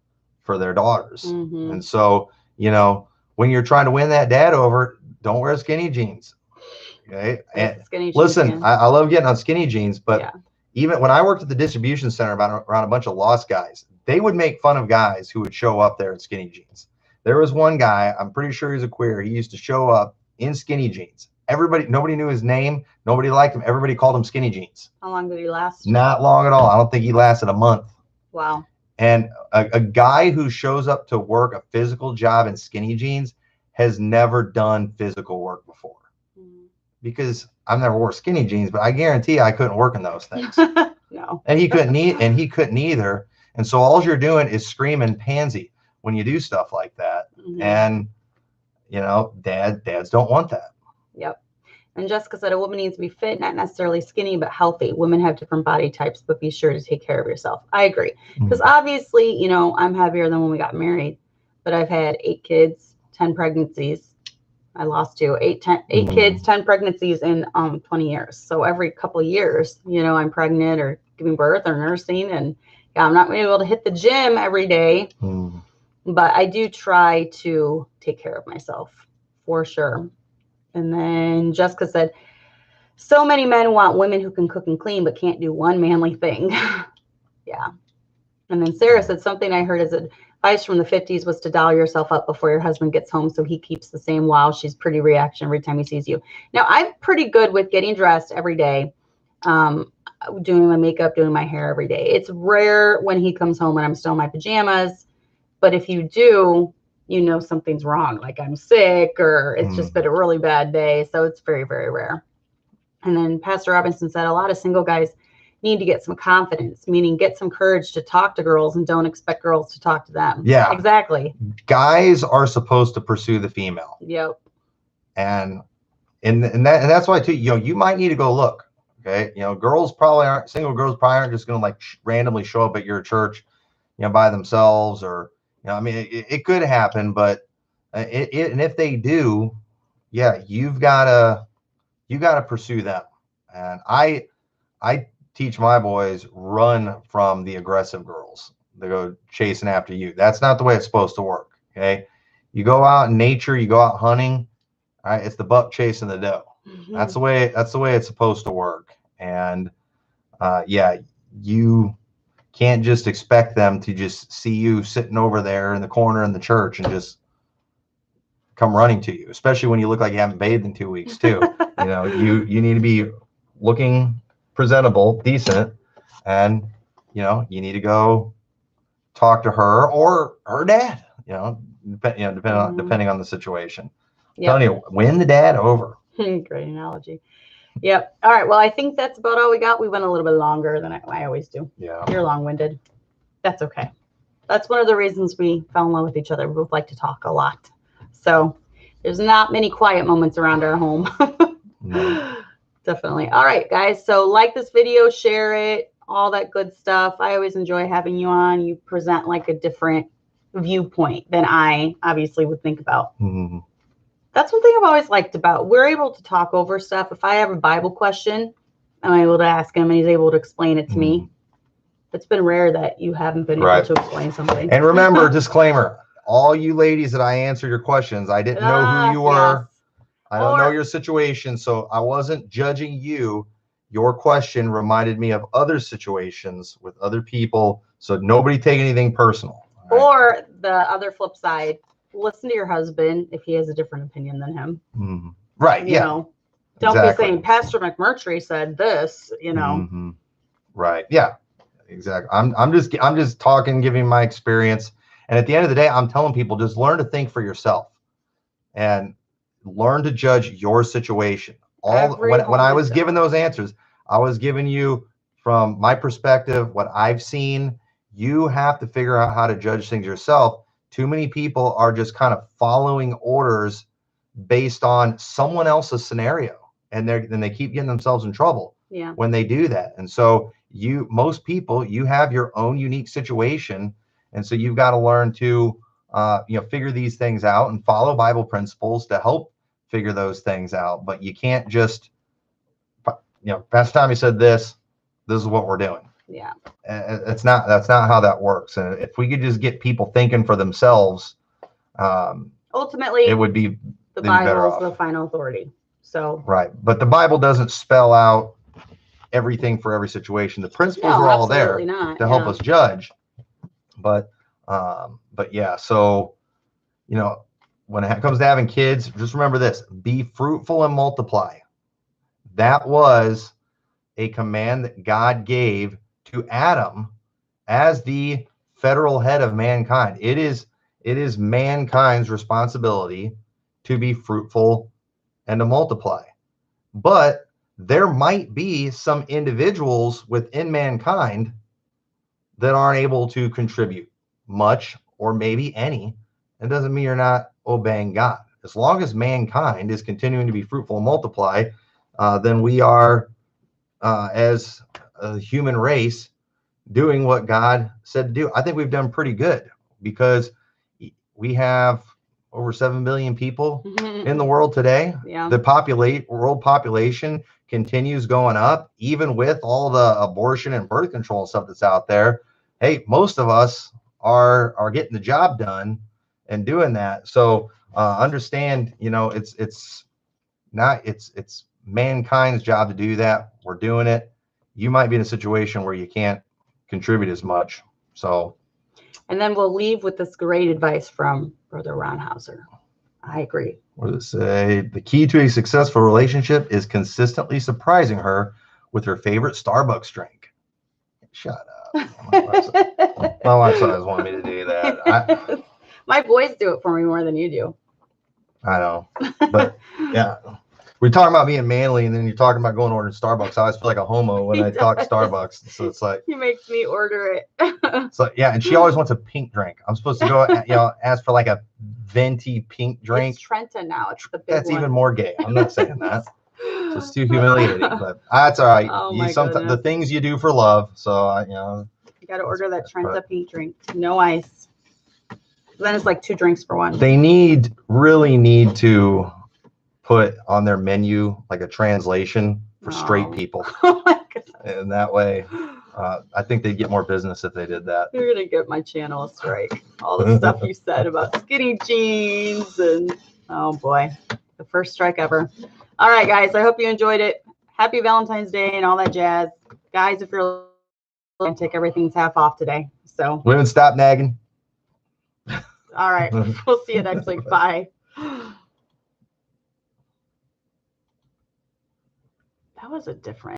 for their daughters. And so when you're trying to win that dad over, don't wear skinny jeans. Okay. And listen, I love getting on skinny jeans, but even when I worked at the distribution center around a bunch of lost guys, they would make fun of guys who would show up there in skinny jeans. There was one guy, I'm pretty sure he's a queer. He used to show up in skinny jeans. Nobody knew his name. Nobody liked him. Everybody called him Skinny Jeans. How long did he last? Not long at all. I don't think he lasted a month. Wow. And a guy who shows up to work a physical job in skinny jeans has never done physical work before. Because I've never wore skinny jeans, but I guarantee I couldn't work in those things. No. And he couldn't either. And so all you're doing is screaming pansy when you do stuff like that. And dads don't want that. Yep. And Jessica said a woman needs to be fit, not necessarily skinny, but healthy. Women have different body types, but be sure to take care of yourself. I agree. Because obviously, I'm heavier than when we got married, but I've had 8 kids, 10 pregnancies. I lost 2, 8 kids, 10 pregnancies in 20 years. So every couple of years, I'm pregnant or giving birth or nursing, and Yeah, I'm not able to hit the gym every day, but I do try to take care of myself for sure. And then Jessica said, so many men want women who can cook and clean, but can't do one manly thing. Yeah. And then Sarah said, something I heard as advice from the 50s was to doll yourself up before your husband gets home so he keeps the same wow, she's pretty reaction every time he sees you. Now, I'm pretty good with getting dressed every day, doing my makeup, doing my hair every day. It's rare when he comes home and I'm still in my pajamas. But if you do, you know something's wrong, like I'm sick or it's just been a really bad day. So it's very, very rare. And then Pastor Robinson said a lot of single guys need to get some confidence, meaning get some courage to talk to girls and don't expect girls to talk to them. Yeah, exactly. Guys are supposed to pursue the female. Yep. And that's why too, you might need to go look. Okay. Single girls probably aren't just going to like randomly show up at your church, by themselves, or, I mean, it could happen, but and if they do, yeah, you gotta pursue them. And I teach my boys, run from the aggressive girls. They go chasing after you. That's not the way it's supposed to work. Okay. You go out in nature, you go out hunting. All right. It's the buck chasing the doe. That's the way it's supposed to work. And yeah, you can't just expect them to just see you sitting over there in the corner in the church and just come running to you, especially when you look like you haven't bathed in 2 weeks too. You need to be looking presentable, decent, and you need to go talk to her or her dad, depending on the situation. Yep. Telling you, win the dad over. Great analogy. Yep. All right. Well, I think that's about all we got. We went a little bit longer than I always do. Yeah. You're long-winded. That's okay. That's one of the reasons we fell in love with each other. We both like to talk a lot. So there's not many quiet moments around our home. No. Definitely. All right, guys. So like this video, share it, all that good stuff. I always enjoy having you on. You present like a different viewpoint than I obviously would think about. Mm-hmm. That's one thing I've always liked about. We're able to talk over stuff. If I have a Bible question, I'm able to ask him and he's able to explain it to me. It's been rare that you haven't been able to explain something. And remember, disclaimer, all you ladies that I answered your questions, I didn't know who you were. Yes. I don't know your situation, so I wasn't judging you. Your question reminded me of other situations with other people, so nobody take anything personal. Right? Or the other flip side, listen to your husband if he has a different opinion than him. Mm-hmm. Right, Don't be saying, Pastor McMurtry said this, Mm-hmm. Right, yeah, exactly. I'm just talking, giving my experience. And at the end of the day, I'm telling people, just learn to think for yourself. And learn to judge your situation. When I was given those answers, I was giving you from my perspective, what I've seen. You have to figure out how to judge things yourself. Too many people are just kind of following orders based on someone else's scenario, and then they keep getting themselves in trouble when they do that. And so most people, you have your own unique situation, and so you've got to learn to figure these things out and follow Bible principles to help figure those things out. But you can't just, Pastor Tommy said this is what we're doing. Yeah. That's not how that works. And if we could just get people thinking for themselves, ultimately it would be the Bible is the final authority. So right. But the Bible doesn't spell out everything for every situation. The principles are all there to help us judge. But yeah, so when it comes to having kids, just remember this: be fruitful and multiply. That was a command that God gave to Adam as the federal head of mankind. It is mankind's responsibility to be fruitful and to multiply. But there might be some individuals within mankind that aren't able to contribute much or maybe any. It doesn't mean you're not obeying God. As long as mankind is continuing to be fruitful and multiply, then we are, as a human race, doing what God said to do. I think we've done pretty good because we have over 7 billion people in the world today. Yeah. The world population continues going up, even with all the abortion and birth control stuff that's out there. hey, most of us are getting the job done and doing that. So understand, it's mankind's job to do that. We're doing it. You might be in a situation where you can't contribute as much. So, and then we'll leave with this great advice from Brother Ron Hauser. I agree. What does it say? The key to a successful relationship is consistently surprising her with her favorite Starbucks drink. Shut up. My wife always wanted me to do that. My boys do it for me more than you do. I know. But yeah. We're talking about being manly, and then you're talking about going to order Starbucks. I always feel like a homo when I talk Starbucks. So it's like he makes me order it. So yeah, and she always wants a pink drink. I'm supposed to go, ask for like a venti pink drink. It's Trenta now. It's the big That's one. even more gay. I'm not saying that. So it's too humiliating, but that's all right. Oh Sometimes the things you do for love. So you got to order that Trenta pink drink. No ice. Then it's like 2 drinks for one. They really need to put on their menu like a translation for straight people. Oh my God. And that way, I think they'd get more business if they did that. You're gonna get my channel a strike. All the stuff you said about skinny jeans and oh boy, the first strike ever. All right, guys. I hope you enjoyed it. Happy Valentine's Day and all that jazz, guys. If you're gonna take everything's half off today, so women, stop nagging. All right. We'll see you next week. Bye. That was a different.